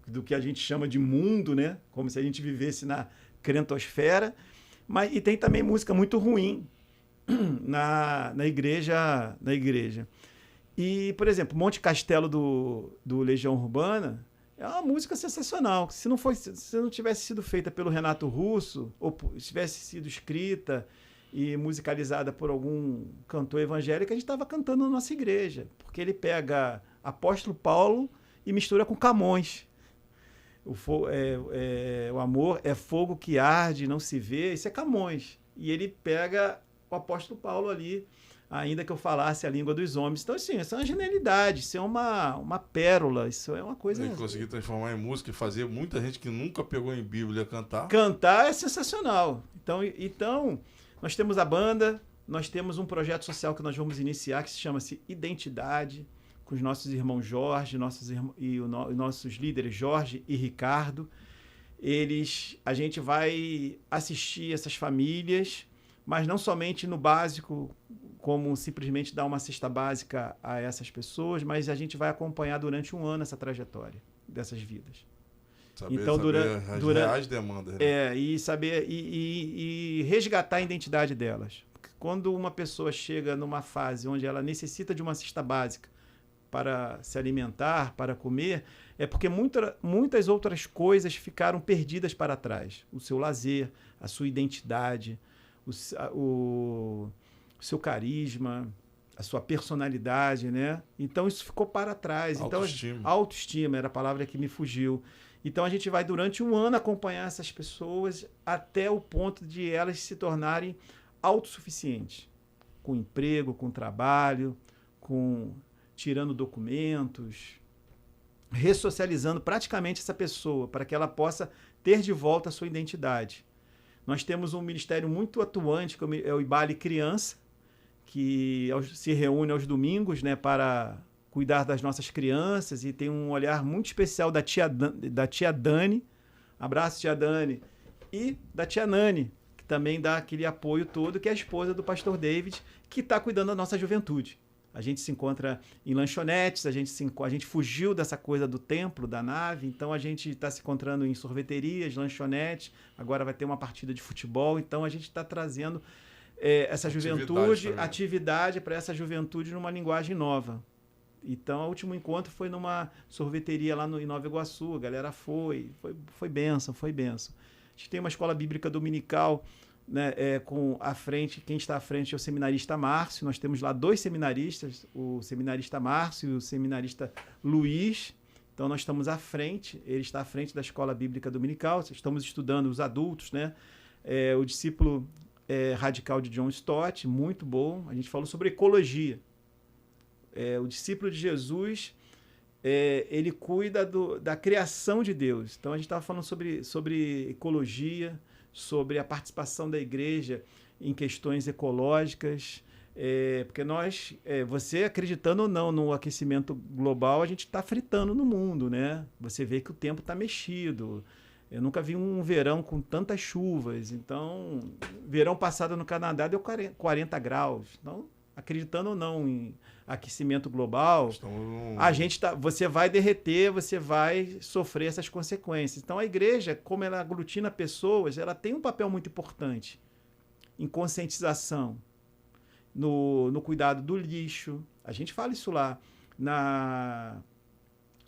do que a gente chama de mundo, né? Como se a gente vivesse na crentosfera. E tem também música muito ruim na igreja. E, por exemplo, Monte Castelo do Legião Urbana é uma música sensacional. Se não tivesse sido feita pelo Renato Russo, ou tivesse sido escrita e musicalizada por algum cantor evangélico, a gente estava cantando na nossa igreja. Porque ele pega Apóstolo Paulo e mistura com Camões. O amor é fogo que arde, não se vê. Isso é Camões. E ele pega o Apóstolo Paulo ali ainda que eu falasse a língua dos homens. Então, assim, isso é uma genialidade, isso é uma pérola, isso é uma coisa... Ele conseguiu transformar em música e fazer muita gente que nunca pegou em Bíblia cantar. Cantar é sensacional. Então, nós temos a banda, nós temos um projeto social que nós vamos iniciar, que se chama-se Identidade, com os nossos irmãos Jorge, nossos líderes Jorge e Ricardo. A gente vai assistir essas famílias, mas não somente no básico, como simplesmente dar uma cesta básica a essas pessoas, mas a gente vai acompanhar durante um ano essa trajetória dessas vidas. Saber as reais demandas. Né? E resgatar a identidade delas. Porque quando uma pessoa chega numa fase onde ela necessita de uma cesta básica para se alimentar, para comer, é porque muitas outras coisas ficaram perdidas para trás. O seu lazer, a sua identidade, o seu carisma, a sua personalidade, né? Então isso ficou para trás. Autoestima. Então, autoestima era a palavra que me fugiu. Então a gente vai durante um ano acompanhar essas pessoas até o ponto de elas se tornarem autossuficientes, com emprego, com trabalho, tirando documentos, ressocializando praticamente essa pessoa para que ela possa ter de volta a sua identidade. Nós temos um ministério muito atuante, que é o Ibale Criança, que se reúne aos domingos, né, para cuidar das nossas crianças, e tem um olhar muito especial da tia Dani, abraço tia Dani, e da tia Nani, que também dá aquele apoio todo, que é a esposa do pastor David, que está cuidando da nossa juventude. A gente se encontra em lanchonetes, a gente fugiu dessa coisa do templo, da nave, então a gente está se encontrando em sorveterias, lanchonetes, agora vai ter uma partida de futebol, então a gente está trazendo essa atividade para essa juventude numa linguagem nova. Então, o último encontro foi numa sorveteria lá em Nova Iguaçu, a galera foi bênção, foi bênção. A gente tem uma escola bíblica dominical, né, quem está à frente é o seminarista Márcio, nós temos lá 2 seminaristas, o seminarista Márcio e o seminarista Luiz, então nós estamos à frente, ele está à frente da escola bíblica dominical, estamos estudando os adultos, né, o discípulo radical de John Stott, muito bom, a gente falou sobre ecologia. O discípulo de Jesus, ele cuida da criação de Deus. Então a gente estava falando sobre ecologia, sobre a participação da igreja em questões ecológicas, porque você acreditando ou não no aquecimento global, a gente está fritando no mundo, né? Você vê que o tempo está mexido. Eu nunca vi um verão com tantas chuvas. Então, verão passado no Canadá deu 40 graus. Então, acreditando ou não em aquecimento global, você vai derreter, você vai sofrer essas consequências. Então a igreja, como ela aglutina pessoas, ela tem um papel muito importante em conscientização, no cuidado do lixo. A gente fala isso lá,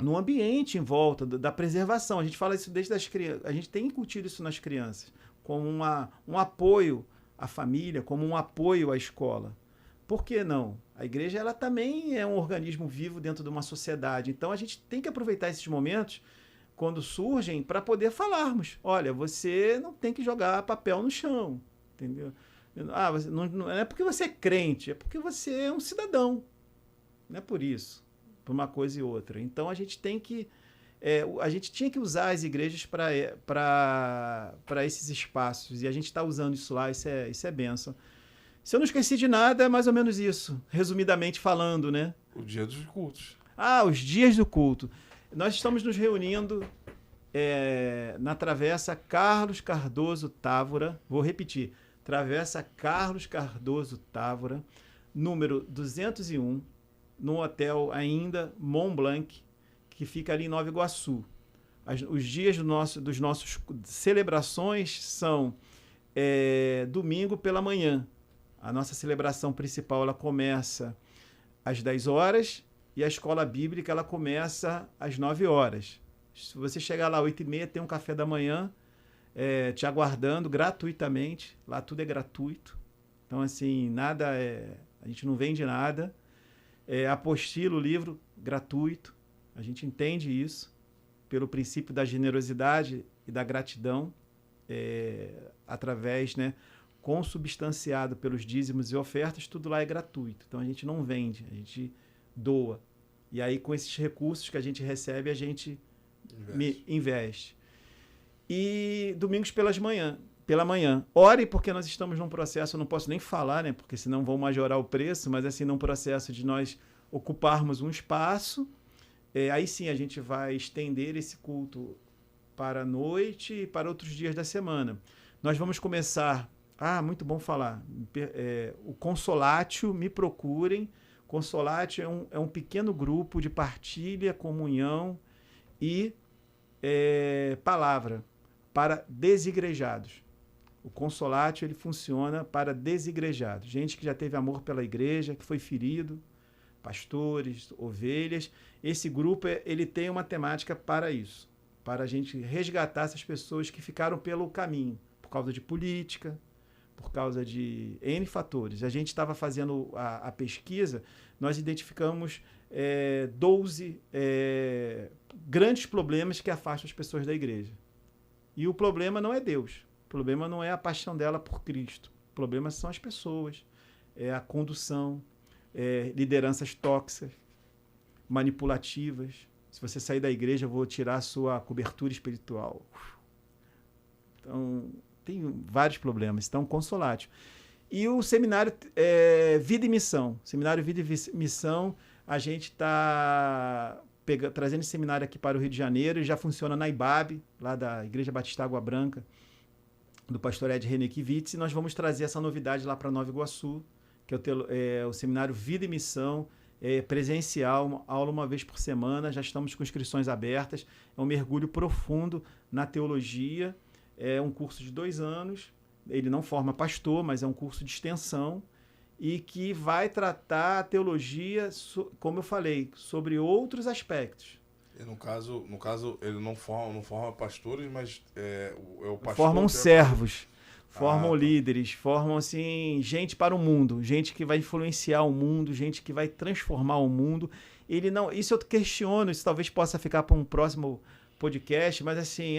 no ambiente em volta, da preservação. A gente fala isso desde as crianças, a gente tem incutido isso nas crianças, como um apoio à família, como um apoio à escola. Por que não? A igreja ela também é um organismo vivo dentro de uma sociedade. Então a gente tem que aproveitar esses momentos quando surgem para poder falarmos. Olha, você não tem que jogar papel no chão, entendeu? Não é porque você é crente, é porque você é um cidadão. Não é por isso, por uma coisa e outra. Então a gente tem que a gente tinha que usar as igrejas para esses espaços, e a gente está usando isso lá. Isso é bênção. Se eu não esqueci de nada, é mais ou menos isso, resumidamente falando, né? O dia dos cultos. Os dias do culto. Nós estamos nos reunindo na Travessa Carlos Cardoso Távora, vou repetir, Travessa Carlos Cardoso Távora, número 201, no hotel ainda Mont Blanc, que fica ali em Nova Iguaçu. Os dias dos nossos celebrações são domingo pela manhã. A nossa celebração principal ela começa às 10 horas e a escola bíblica ela começa às 9 horas. Se você chegar lá às 8h30, tem um café da manhã te aguardando gratuitamente. Lá tudo é gratuito. Então, assim, a gente não vende nada. Apostila, o livro, gratuito. A gente entende isso pelo princípio da generosidade e da gratidão através, né? consubstanciado pelos dízimos e ofertas, tudo lá é gratuito. Então a gente não vende, a gente doa. E aí com esses recursos que a gente recebe, a gente investe. E domingos pela manhã. Ore, porque nós estamos num processo, eu não posso nem falar, né? Porque senão vão majorar o preço, mas assim, num processo de nós ocuparmos um espaço. Aí sim a gente vai estender esse culto para a noite e para outros dias da semana. Nós vamos começar... muito bom falar. O Consolatio, me procurem. Consolatio é um pequeno grupo de partilha, comunhão e palavra para desigrejados. O Consolatio, ele funciona para desigrejados. Gente que já teve amor pela igreja, que foi ferido, pastores, ovelhas. Esse grupo ele tem uma temática para isso, para a gente resgatar essas pessoas que ficaram pelo caminho, por causa de política, por causa de N fatores. A gente estava fazendo a pesquisa, nós identificamos 12 grandes problemas que afastam as pessoas da igreja. E o problema não é Deus, o problema não é a paixão dela por Cristo, o problema são as pessoas, a condução, lideranças tóxicas, manipulativas. Se você sair da igreja, eu vou tirar a sua cobertura espiritual. Então, tem vários problemas. Então, Consolatio. E o seminário Vida e Missão. Seminário Vida e Missão, a gente está trazendo esse seminário aqui para o Rio de Janeiro e já funciona na IBAB, lá da Igreja Batista Água Branca, do pastor Ed Renekiewicz, e nós vamos trazer essa novidade lá para Nova Iguaçu, que é o seminário Vida e Missão, presencial, uma aula uma vez por semana, já estamos com inscrições abertas, é um mergulho profundo na teologia, é um curso de 2 anos, ele não forma pastor, mas é um curso de extensão, e que vai tratar a teologia, como eu falei, sobre outros aspectos. E no caso ele não forma pastores, mas o pastor... Formam servos. Formam líderes, formam assim, gente para o mundo, gente que vai influenciar o mundo, gente que vai transformar o mundo. Isso eu questiono, isso talvez possa ficar para um próximo podcast, mas assim,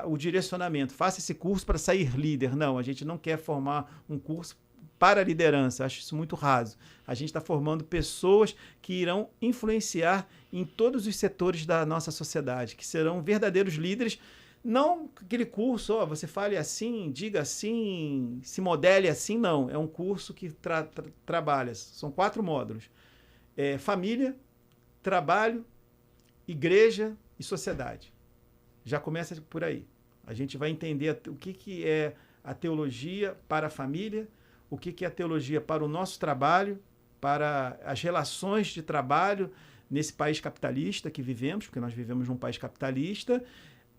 o direcionamento, faça esse curso para sair líder. Não, a gente não quer formar um curso para liderança, acho isso muito raso. A gente está formando pessoas que irão influenciar em todos os setores da nossa sociedade, que serão verdadeiros líderes. Não aquele curso, você fale assim, diga assim, se modele assim, não. É um curso que trabalha, são 4 módulos. Família, trabalho, igreja e sociedade. Já começa por aí. A gente vai entender o que é a teologia para a família, o que é a teologia para o nosso trabalho, para as relações de trabalho nesse país capitalista que vivemos, porque nós vivemos num país capitalista.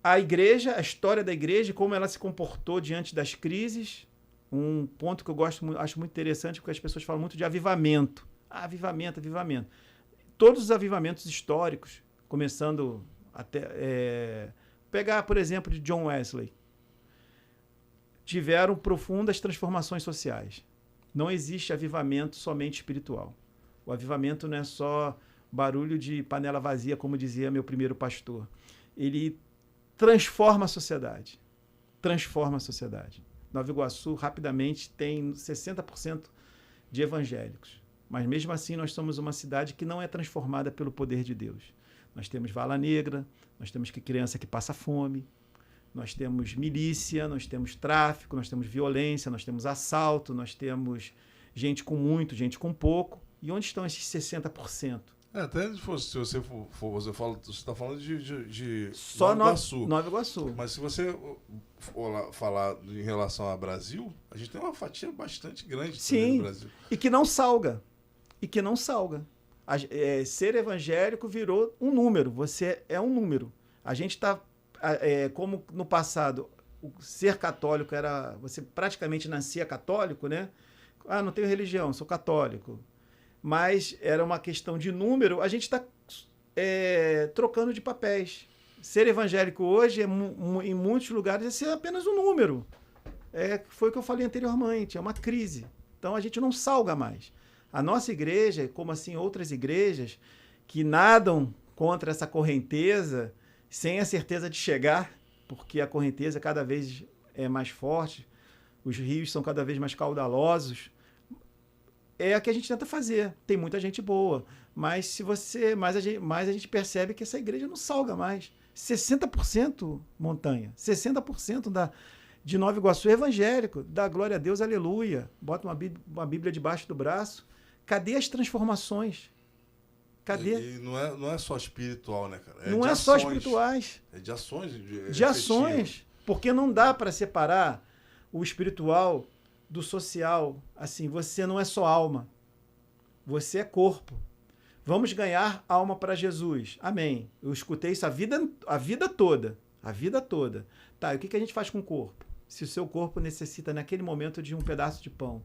A igreja, a história da igreja, como ela se comportou diante das crises. Um ponto que eu acho muito interessante, porque as pessoas falam muito de avivamento. Avivamento. Todos os avivamentos históricos, começando até... pegar, por exemplo, de John Wesley, tiveram profundas transformações sociais. Não existe avivamento somente espiritual. O avivamento não é só barulho de panela vazia, como dizia meu primeiro pastor. Ele transforma a sociedade. Nova Iguaçu, rapidamente, tem 60% de evangélicos. Mas, mesmo assim, nós somos uma cidade que não é transformada pelo poder de Deus. Nós temos vala negra, nós temos criança que passa fome, nós temos milícia, nós temos tráfico, nós temos violência, nós temos assalto, nós temos gente com muito, gente com pouco. E onde estão esses 60%? Até se você está falando de só Nova Iguaçu. Nova Iguaçu. Mas se você for falar em relação ao Brasil, a gente tem uma fatia bastante grande do Brasil. E que não salga. Ser evangélico virou um número. Você é um número. A gente está, como no passado, ser católico era... Você praticamente nascia católico, né? Não tenho religião, sou católico. Mas era uma questão de número, a gente está trocando de papéis. Ser evangélico hoje, em muitos lugares, é ser apenas um número. Foi o que eu falei anteriormente, é uma crise. Então, a gente não salga mais. A nossa igreja, como assim outras igrejas, que nadam contra essa correnteza, sem a certeza de chegar, porque a correnteza cada vez é mais forte, os rios são cada vez mais caudalosos. É a que a gente tenta fazer. Tem muita gente boa, mas se você, mais a gente percebe que essa igreja não salga mais. 60% montanha, 60% de Nova Iguaçu é evangélico, dá glória a Deus, aleluia. Bota uma Bíblia debaixo do braço. Cadê as transformações? Cadê? E não é só espiritual, né, cara? Não é só espirituais. É de ações. De ações. Porque não dá para separar o espiritual do social. Assim, você não é só alma. Você é corpo. Vamos ganhar alma para Jesus. Amém. Eu escutei isso a vida toda. A vida toda. Tá, e o que a gente faz com o corpo? Se o seu corpo necessita, naquele momento, de um pedaço de pão,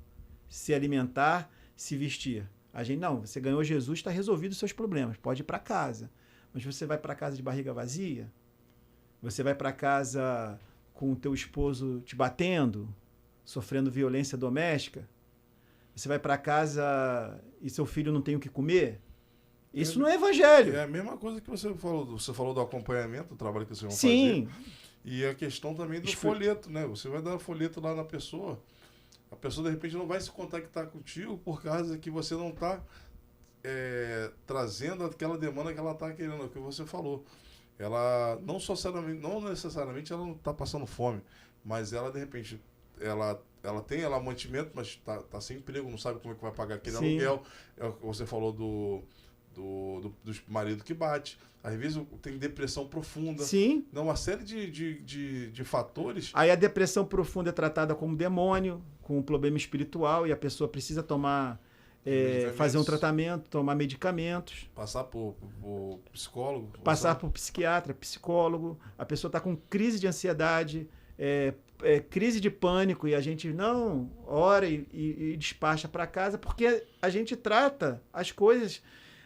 se alimentar, se vestir. A gente, não, você ganhou Jesus, está resolvido os seus problemas. Pode ir para casa. Mas você vai para casa de barriga vazia? Você vai para casa com o teu esposo te batendo, sofrendo violência doméstica? Você vai para casa e seu filho não tem o que comer? Isso não é evangelho. É a mesma coisa que você falou. Você falou do acompanhamento, do trabalho que vocês vão Sim. fazer. E a questão também do folheto, né? Você vai dar folheto lá na pessoa. A pessoa, de repente, não vai se contactar contigo por causa que você não está trazendo aquela demanda que ela está querendo, é o que você falou. Ela não necessariamente ela não está passando fome, mas ela, de repente, ela tem mantimento, mas está sem emprego, não sabe como é que vai pagar aquele aluguel. É o que você falou do marido que bate. Às vezes tem depressão profunda. Sim. Não, uma série de fatores. Aí a depressão profunda é tratada como demônio, com um problema espiritual, e a pessoa precisa tomar, fazer um tratamento, tomar medicamentos. Passar por psicólogo. Passar por psiquiatra, psicólogo. A pessoa está com crise de ansiedade, crise de pânico, e a gente não ora e despacha para casa, porque a gente trata as coisas.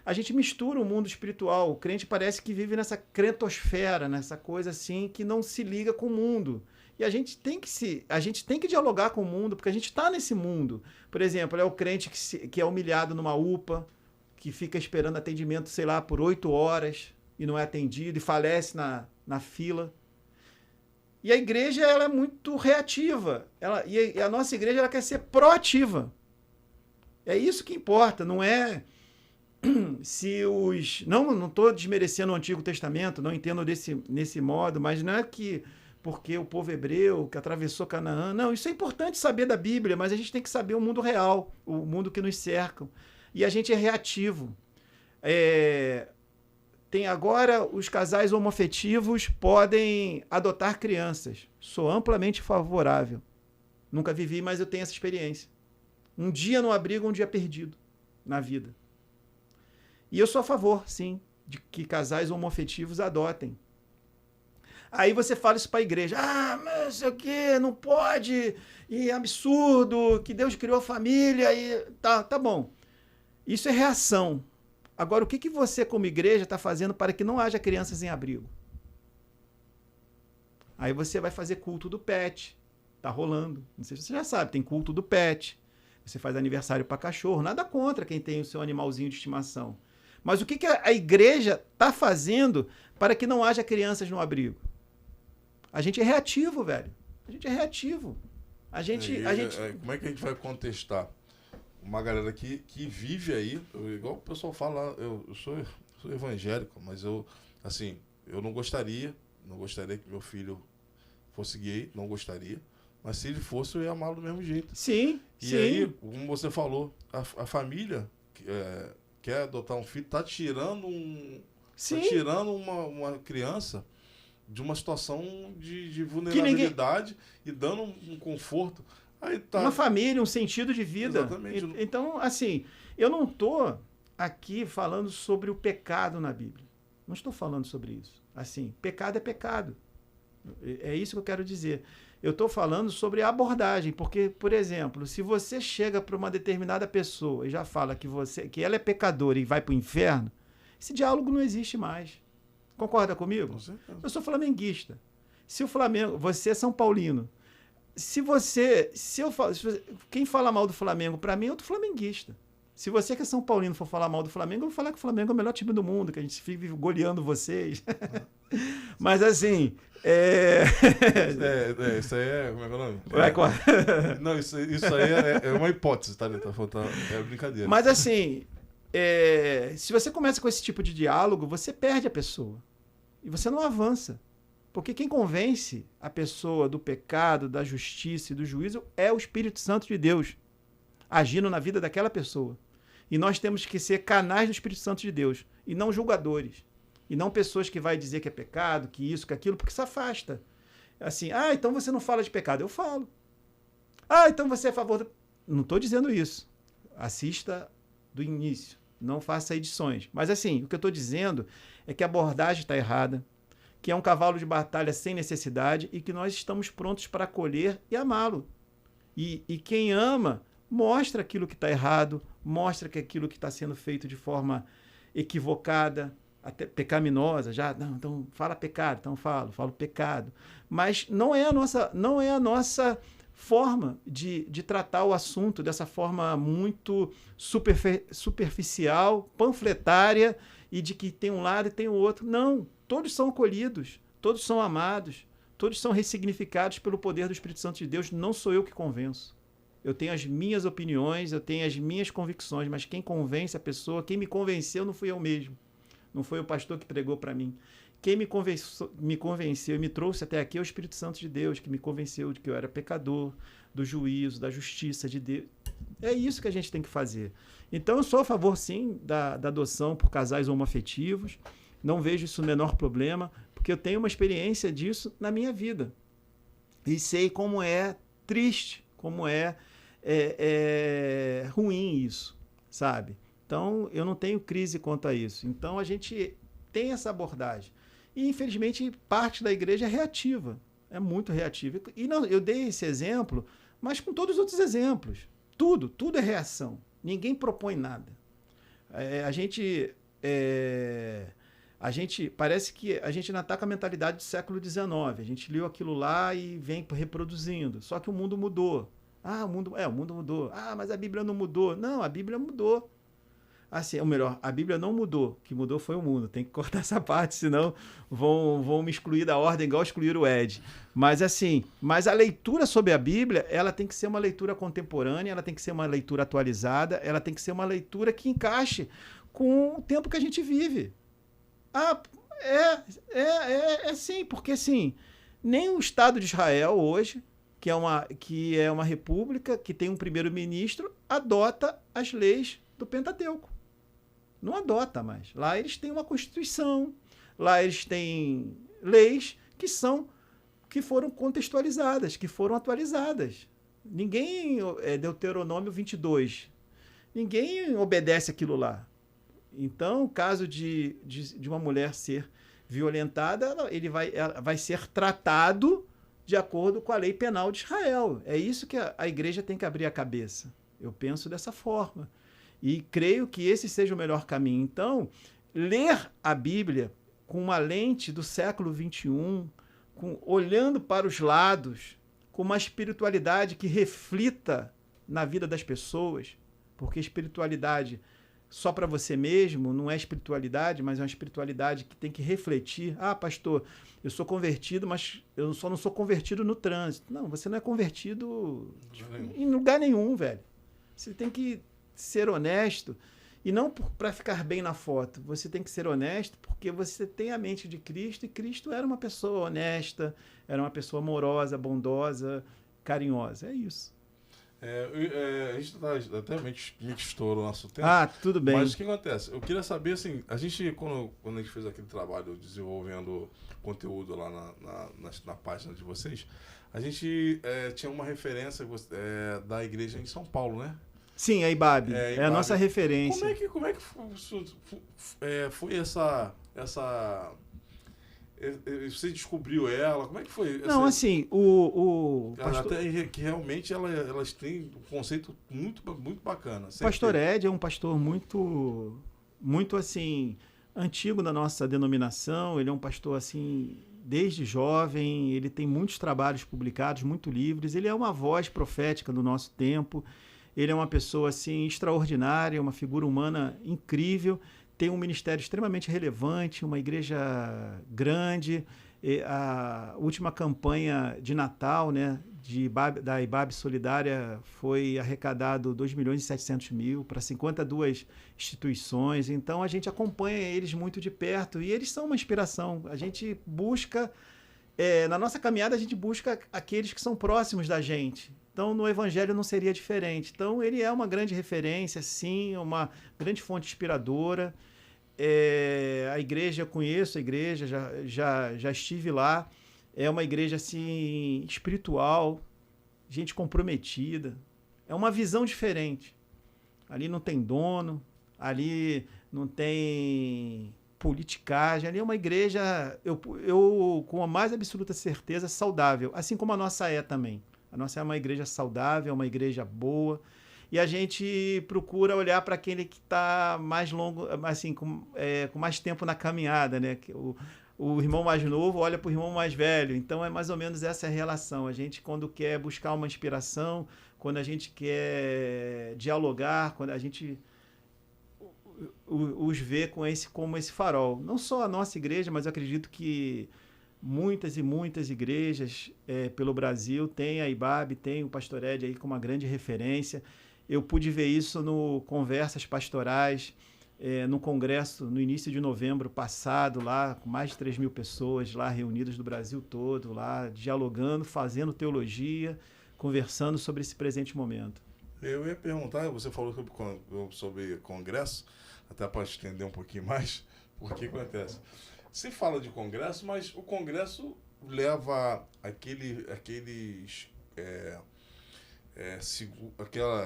A gente mistura o mundo espiritual. O crente parece que vive nessa crentosfera, nessa coisa assim que não se liga com o mundo. E a gente tem que dialogar com o mundo, porque a gente está nesse mundo. Por exemplo, é o crente que é humilhado numa UPA, que fica esperando atendimento, sei lá, por 8 horas e não é atendido e falece na fila. E a igreja, ela é muito reativa. E a nossa igreja, ela quer ser proativa. É isso que importa, não é... Se os... Não estou desmerecendo o Antigo Testamento, não entendo nesse modo, mas não é que porque o povo hebreu que atravessou Canaã. Não, isso é importante saber da Bíblia, mas a gente tem que saber o mundo real, o mundo que nos cerca. E a gente é reativo. Tem agora, os casais homoafetivos podem adotar crianças. Sou amplamente favorável. Nunca vivi, mas eu tenho essa experiência. Um dia no abrigo, um dia perdido na vida. E eu sou a favor, sim, de que casais homoafetivos adotem. Aí você fala isso para a igreja. Ah, mas não sei o quê, não pode, e é absurdo, que Deus criou a família, e tá bom. Isso é reação. Agora, o que você, como igreja, está fazendo para que não haja crianças em abrigo? Aí você vai fazer culto do pet. Tá rolando. Não sei se você já sabe, tem culto do pet. Você faz aniversário para cachorro. Nada contra quem tem o seu animalzinho de estimação. Mas o que a igreja está fazendo para que não haja crianças no abrigo? A gente é reativo, velho. A gente é reativo. Como é que a gente vai contestar uma galera que vive aí, igual o pessoal fala, eu sou evangélico, mas eu não gostaria que meu filho fosse gay, não gostaria. Mas se ele fosse, eu ia amá-lo do mesmo jeito. Sim, sim. Aí, como você falou, a família quer adotar um filho, tá tirando uma criança de uma situação de vulnerabilidade e dando um conforto. Aí tá... Uma família, um sentido de vida. Exatamente. Então, assim, eu não estou aqui falando sobre o pecado na Bíblia. Não estou falando sobre isso. Assim, pecado é pecado. É isso que eu quero dizer. Eu estou falando sobre a abordagem, porque, por exemplo, se você chega para uma determinada pessoa e já fala que ela é pecadora e vai para o inferno, esse diálogo não existe mais. Concorda comigo? Eu sou flamenguista. Se o Flamengo, você é São Paulino. Quem fala mal do Flamengo para mim é outro flamenguista. Se você que é São Paulino for falar mal do Flamengo, eu vou falar que o Flamengo é o melhor time do mundo, que a gente vive goleando vocês. Mas assim, isso aí é... Como é que é o nome? Não, isso aí é uma hipótese, tá? É brincadeira. Mas assim, se você começa com esse tipo de diálogo, você perde a pessoa. E você não avança. Porque quem convence a pessoa do pecado, da justiça e do juízo é o Espírito Santo de Deus, agindo na vida daquela pessoa. E nós temos que ser canais do Espírito Santo de Deus, e não julgadores. E não pessoas que vai dizer que é pecado, que isso, que aquilo, porque se afasta. Assim, então você não fala de pecado. Eu falo. Então você é a favor do... Não estou dizendo isso. Assista do início. Não faça edições. Mas assim, o que eu estou dizendo é que a abordagem está errada, que é um cavalo de batalha sem necessidade e que nós estamos prontos para acolher e amá-lo. E quem ama, mostra aquilo que está errado, mostra que aquilo que está sendo feito de forma equivocada, até pecaminosa, então fala pecado, então falo pecado. Mas não é a nossa forma de tratar o assunto dessa forma muito superficial, panfletária, e de que tem um lado e tem o outro. Não, todos são acolhidos, todos são amados, todos são ressignificados pelo poder do Espírito Santo de Deus. Não sou eu que convenço. Eu tenho as minhas opiniões, eu tenho as minhas convicções, mas quem convence a pessoa, quem me convenceu não fui eu mesmo. Não foi o pastor que pregou para mim. Quem me convenceu e me trouxe até aqui é o Espírito Santo de Deus, que me convenceu de que eu era pecador, do juízo, da justiça de Deus. É isso que a gente tem que fazer. Então, eu sou a favor, sim, da adoção por casais homoafetivos. Não vejo isso o menor problema, porque eu tenho uma experiência disso na minha vida. E sei como é triste, como é ruim isso, sabe? Então, eu não tenho crise quanto a isso. Então, a gente tem essa abordagem. E, infelizmente, parte da igreja é reativa. É muito reativa. E não, eu dei esse exemplo, mas com todos os outros exemplos. Tudo é reação. Ninguém propõe nada. A gente parece que a gente ainda está com a mentalidade do século XIX. A gente leu aquilo lá e vem reproduzindo. Só que o mundo mudou. O mundo mudou. Mas a Bíblia não mudou. Não, a Bíblia mudou. Assim, ou melhor, a Bíblia não mudou. O que mudou foi o mundo. Tem que cortar essa parte, senão vão me excluir da ordem, igual excluir o Ed. Mas assim, a leitura sobre a Bíblia, ela tem que ser uma leitura contemporânea, ela tem que ser uma leitura atualizada, ela tem que ser uma leitura que encaixe com o tempo que a gente vive. Sim, porque assim, nem o Estado de Israel hoje, que é uma república, que tem um primeiro-ministro, adota as leis do Pentateuco. Não adota mais. Lá eles têm uma Constituição, lá eles têm leis que foram contextualizadas, que foram atualizadas. Ninguém, Deuteronômio 22, ninguém obedece aquilo lá. Então, o caso de uma mulher ser violentada, ela vai ser tratado de acordo com a lei penal de Israel. É isso que a igreja tem que abrir a cabeça. Eu penso dessa forma. E creio que esse seja o melhor caminho. Então, ler a Bíblia com uma lente do século XXI, olhando para os lados, com uma espiritualidade que reflita na vida das pessoas, porque espiritualidade só para você mesmo não é espiritualidade, mas é uma espiritualidade que tem que refletir. Pastor, eu sou convertido, mas eu só não sou convertido no trânsito. Não, você não é convertido em lugar nenhum, velho. Você tem que ser honesto, e não para ficar bem na foto. Você tem que ser honesto porque você tem a mente de Cristo, e Cristo era uma pessoa honesta, era uma pessoa amorosa, bondosa, carinhosa. É isso. A gente até me estourou o nosso tempo. Tudo bem. Mas o que acontece? Eu queria saber, assim, a gente, quando a gente fez aquele trabalho desenvolvendo conteúdo lá na página de vocês, a gente tinha uma referência da igreja em São Paulo, né? Sim, a IBAB. É a nossa referência. Como é que foi essa... Você descobriu ela? Como é que foi? Não, assim, o pastor... Até que realmente elas têm um conceito muito, muito bacana. O pastor Ed é um pastor muito, muito assim, antigo da nossa denominação. Ele é um pastor assim, desde jovem. Ele tem muitos trabalhos publicados, muito livres. Ele é uma voz profética do nosso tempo. Ele é uma pessoa assim extraordinária, uma figura humana incrível, tem um ministério extremamente relevante, uma igreja grande, A última campanha de Natal, né, da IBAB Solidária, foi arrecadado 2.700.000 para 52 instituições. Então, a gente acompanha eles muito de perto e eles são uma inspiração. A gente busca, na nossa caminhada, a gente busca aqueles que são próximos da gente. Então, no Evangelho não seria diferente. Então, ele é uma grande referência, sim, uma grande fonte inspiradora. A igreja, eu conheço a igreja, já estive lá. É uma igreja assim, espiritual, gente comprometida. É uma visão diferente. Ali não tem dono, ali não tem politicagem. Ali é uma igreja, eu com a mais absoluta certeza, saudável. Assim como a nossa é também. A nossa é uma igreja saudável, é uma igreja boa. E a gente procura olhar para aquele que está mais longo, assim, com mais tempo na caminhada, né? O irmão mais novo olha para o irmão mais velho. Então, é mais ou menos essa a relação. A gente, quando quer buscar uma inspiração, quando a gente quer dialogar, quando a gente os vê como esse farol. Não só a nossa igreja, mas eu acredito que muitas e muitas igrejas pelo Brasil têm a IBAB, tem o Pastor Ed aí como uma grande referência. Eu pude ver isso no Conversas Pastorais, no congresso no início de novembro passado, lá com mais de 3.000 pessoas lá reunidas do Brasil todo, lá dialogando, fazendo teologia, conversando sobre esse presente momento. Eu ia perguntar, você falou sobre congresso, até para estender um pouquinho mais, por que acontece? Se fala de congresso, mas o congresso leva aqueles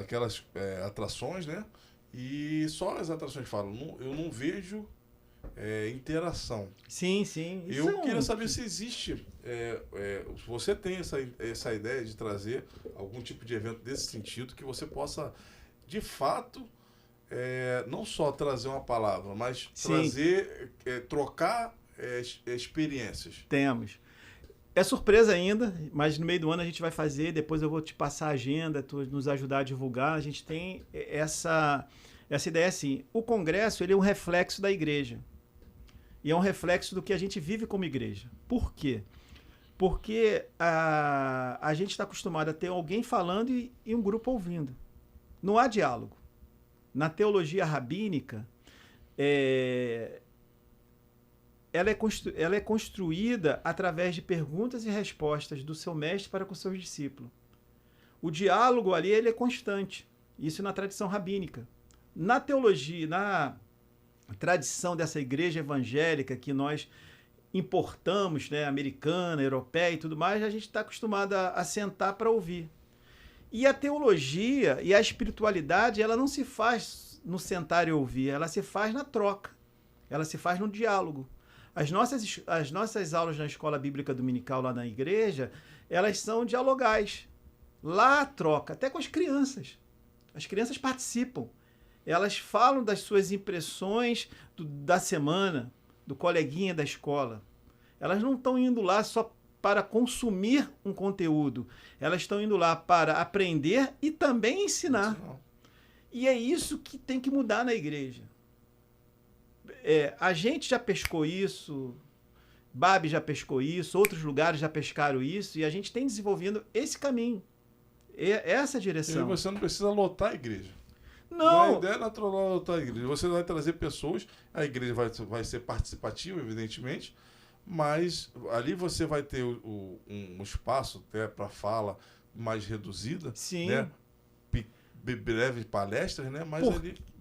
aquelas atrações, né? E só as atrações falam. Eu não vejo interação. Sim, sim. Eu queria saber se existe. Você tem essa ideia de trazer algum tipo de evento desse sentido que você possa, de fato, não só trazer uma palavra, mas trazer, trocar experiências. Temos. É surpresa ainda, mas no meio do ano a gente vai fazer, depois eu vou te passar a agenda, tu nos ajudar a divulgar. A gente tem essa ideia assim. O congresso, ele é um reflexo da igreja. E é um reflexo do que a gente vive como igreja. Por quê? Porque a gente está acostumado a ter alguém falando e um grupo ouvindo. Não há diálogo. Na teologia rabínica, ela é construída através de perguntas e respostas do seu mestre para com seus discípulos. O diálogo ali ele é constante. Isso na tradição rabínica. Na teologia, na tradição dessa igreja evangélica que nós importamos, né, americana, europeia e tudo mais, a gente está acostumado a sentar para ouvir. E a teologia e a espiritualidade, ela não se faz no sentar e ouvir, ela se faz na troca. Ela se faz no diálogo. As nossas aulas na escola bíblica dominical lá na igreja, elas são dialogais. Lá a troca, até com as crianças. As crianças participam. Elas falam das suas impressões da semana, do coleguinha da escola. Elas não estão indo lá só para consumir um conteúdo. Elas estão indo lá para aprender e também ensinar. E é isso que tem que mudar na igreja. A gente já pescou isso, Babi já pescou isso, outros lugares já pescaram isso, e a gente tem desenvolvendo esse caminho, essa direção. E você não precisa lotar a igreja. Não. A ideia é natural lotar a igreja. Você vai trazer pessoas, a igreja vai ser participativa, evidentemente, mas ali você vai ter um espaço até para fala mais reduzida. Sim. Né? Breves palestras, né? Mas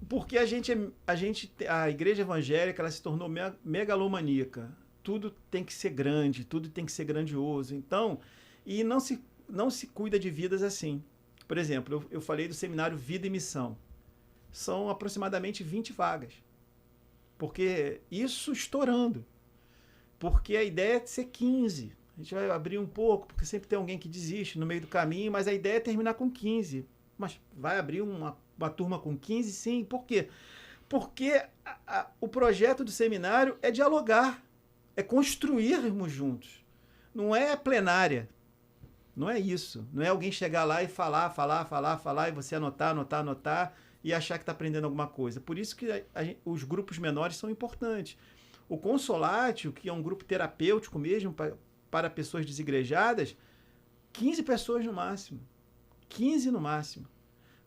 porque a igreja evangélica ela se tornou megalomaníaca. Tudo tem que ser grande, tudo tem que ser grandioso. Então, e não se cuida de vidas assim. Por exemplo, eu falei do seminário Vida e Missão. São aproximadamente 20 vagas. Porque isso estourando. Porque a ideia é de ser 15. A gente vai abrir um pouco, porque sempre tem alguém que desiste no meio do caminho, mas a ideia é terminar com 15. Mas vai abrir uma turma com 15? Sim. Por quê? Porque o projeto do seminário é dialogar, é construirmos juntos. Não é plenária. Não é isso. Não é alguém chegar lá e falar, e você anotar e achar que está aprendendo alguma coisa. Por isso que os grupos menores são importantes. O Consolatio, que é um grupo terapêutico mesmo para pessoas desigrejadas, 15 pessoas no máximo. 15 no máximo.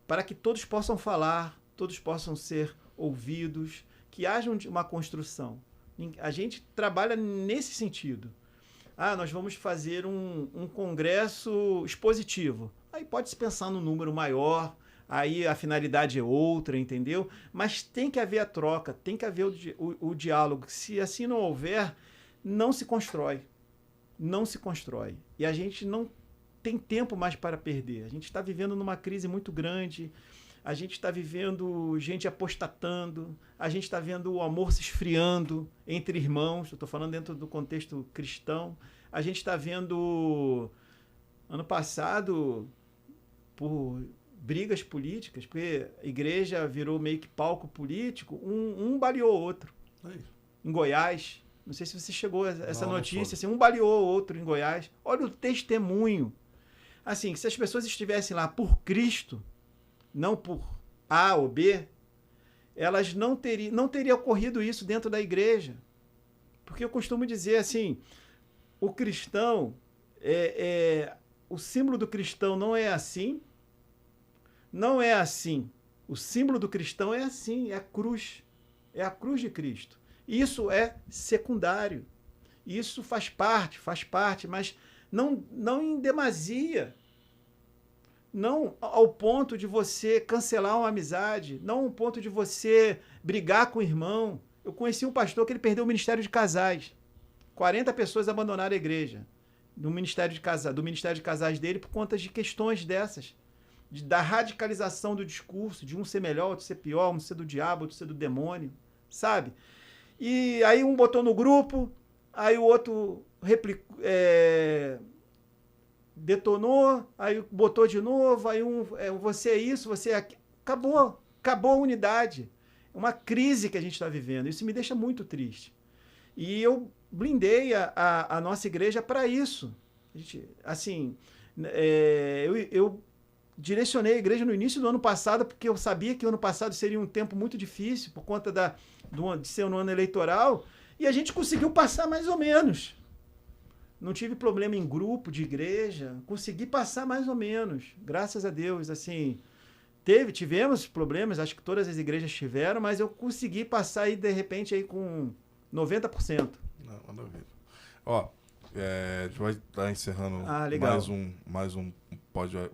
Para que todos possam falar, todos possam ser ouvidos, que haja uma construção. A gente trabalha nesse sentido. Nós vamos fazer um congresso expositivo. Aí pode-se pensar num número maior, aí a finalidade é outra, entendeu? Mas tem que haver a troca, tem que haver o diálogo. Se assim não houver, não se constrói. Não se constrói. E a gente não tem tempo mais para perder. A gente está vivendo numa crise muito grande, a gente está vivendo gente apostatando, a gente está vendo o amor se esfriando entre irmãos, eu estou falando dentro do contexto cristão, a gente está vendo, ano passado, por brigas políticas, porque a igreja virou meio que palco político, um baleou o outro. Aí. Em Goiás, não sei se você chegou a essa notícia, assim, um baleou o outro em Goiás. Olha o testemunho. Assim, se as pessoas estivessem lá por Cristo, não por A ou B, elas não teria ocorrido isso dentro da igreja. Porque eu costumo dizer assim, o cristão, o símbolo do cristão não é assim, não é assim. O símbolo do cristão é assim, é a cruz de Cristo. Isso é secundário. Isso faz parte, mas não em demasia. Não ao ponto de você cancelar uma amizade, não ao ponto de você brigar com o irmão. Eu conheci um pastor que ele perdeu o ministério de casais. 40 pessoas abandonaram a igreja do ministério de casais dele por conta de questões dessas. Da radicalização do discurso, de um ser melhor, outro ser pior, um ser do diabo, outro ser do demônio, sabe? E aí um botou no grupo, aí o outro detonou, aí botou de novo, aí você é isso, você é aquilo. Acabou a unidade. É uma crise que a gente está vivendo. Isso me deixa muito triste. E eu blindei a nossa igreja para isso. Eu direcionei a igreja no início do ano passado, porque eu sabia que o ano passado seria um tempo muito difícil, por conta de ser um ano eleitoral, e a gente conseguiu passar mais ou menos. Não tive problema em grupo de igreja, consegui passar mais ou menos, graças a Deus. Assim, tivemos problemas, acho que todas as igrejas tiveram, mas eu consegui passar aí, de repente, aí com 90%. Não, maravilha. Ó, a gente vai estar encerrando mais um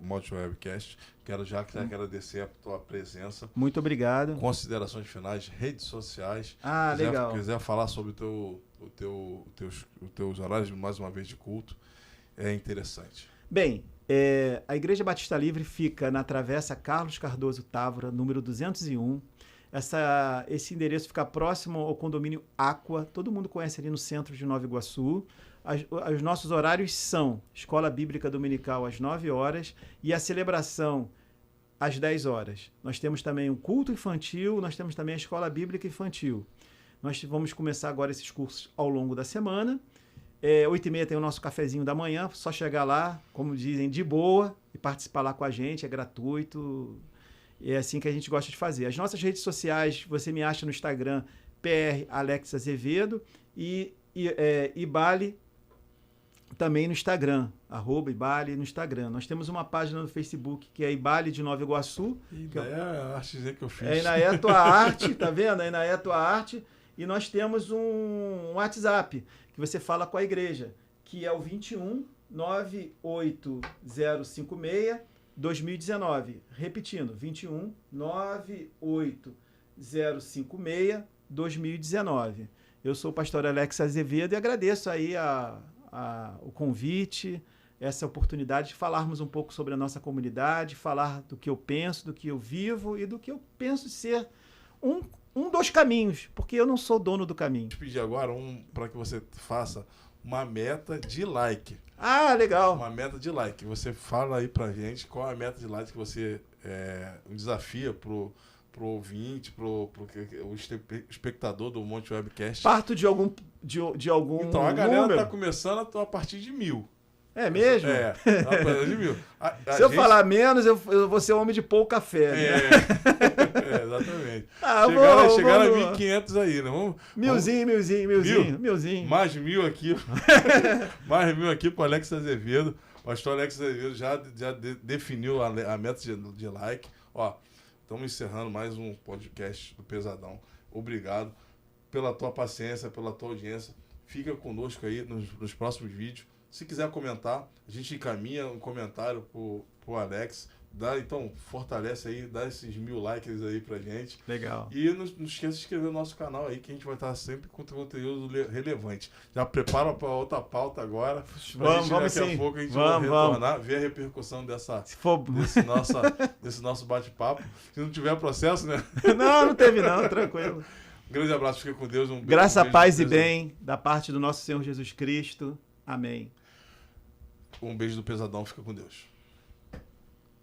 Mote Webcast. Quero agradecer a tua presença. Muito obrigado. Considerações finais, redes sociais. Legal. Se quiser falar sobre os teus horários, mais uma vez, de culto, é interessante. Bem, a Igreja Batista Livre fica na Travessa Carlos Cardoso Távora, número 201. Esse endereço fica próximo ao condomínio Aqua. Todo mundo conhece ali no centro de Nova Iguaçu. Os nossos horários são Escola Bíblica Dominical às 9 horas e a celebração às 10 horas. Nós temos também um culto infantil, nós temos também a Escola Bíblica Infantil. Nós vamos começar agora esses cursos ao longo da semana. 8h30 tem o nosso cafezinho da manhã, só chegar lá, como dizem, de boa, e participar lá com a gente, é gratuito. É assim que a gente gosta de fazer. As nossas redes sociais, você me acha no Instagram, PR Alex Azevedo, e Ibale também no Instagram, @Ibale no Instagram. Nós temos uma página no Facebook que é Ibale de Nova Iguaçu. É a artezinha que eu fiz. Aí é tua arte, tá vendo? Aí é tua arte. E nós temos um WhatsApp que você fala com a igreja, que é o 21 98056 2019. Repetindo, 21 98056 2019. Eu sou o pastor Alex Azevedo e agradeço aí o convite, essa oportunidade de falarmos um pouco sobre a nossa comunidade, falar do que eu penso, do que eu vivo e do que eu penso ser um dos caminhos, porque eu não sou dono do caminho. Vou te pedir agora para que você faça uma meta de like. Legal. Uma meta de like. Você fala aí pra gente qual é a meta de like que você desafia pro ouvinte, pro espectador do Monte Webcast. Parto de algum Então, a galera número. Tá começando a partir de 1000. É mesmo? A partir de 1000. Se eu falar menos, eu vou ser homem de pouca fé. Né? Exatamente. vamos. Chegaram a 1.500 aí, né? Milzinho. Mais 1.000 aqui. Mais 1.000 aqui pro Alex Azevedo. O pastor Alex Azevedo já definiu a meta de like. Ó, estamos encerrando mais um podcast do Pesadão. Obrigado pela tua paciência, pela tua audiência. Fica conosco aí nos próximos vídeos. Se quiser comentar, a gente encaminha um comentário pro Alex. Então, fortalece aí, dá esses 1.000 likes aí pra gente. Legal. E não esqueça de inscrever no nosso canal aí, que a gente vai estar sempre com conteúdo relevante. Já prepara para outra pauta agora. Vamos daqui sim. a pouco a gente vai retornar, ver a repercussão desse nosso bate-papo. Se não tiver processo, né? Não teve não, tranquilo. Um grande abraço, fica com Deus. Graça, paz e bem, da parte do nosso Senhor Jesus Cristo. Amém. Um beijo do Pesadão, fica com Deus.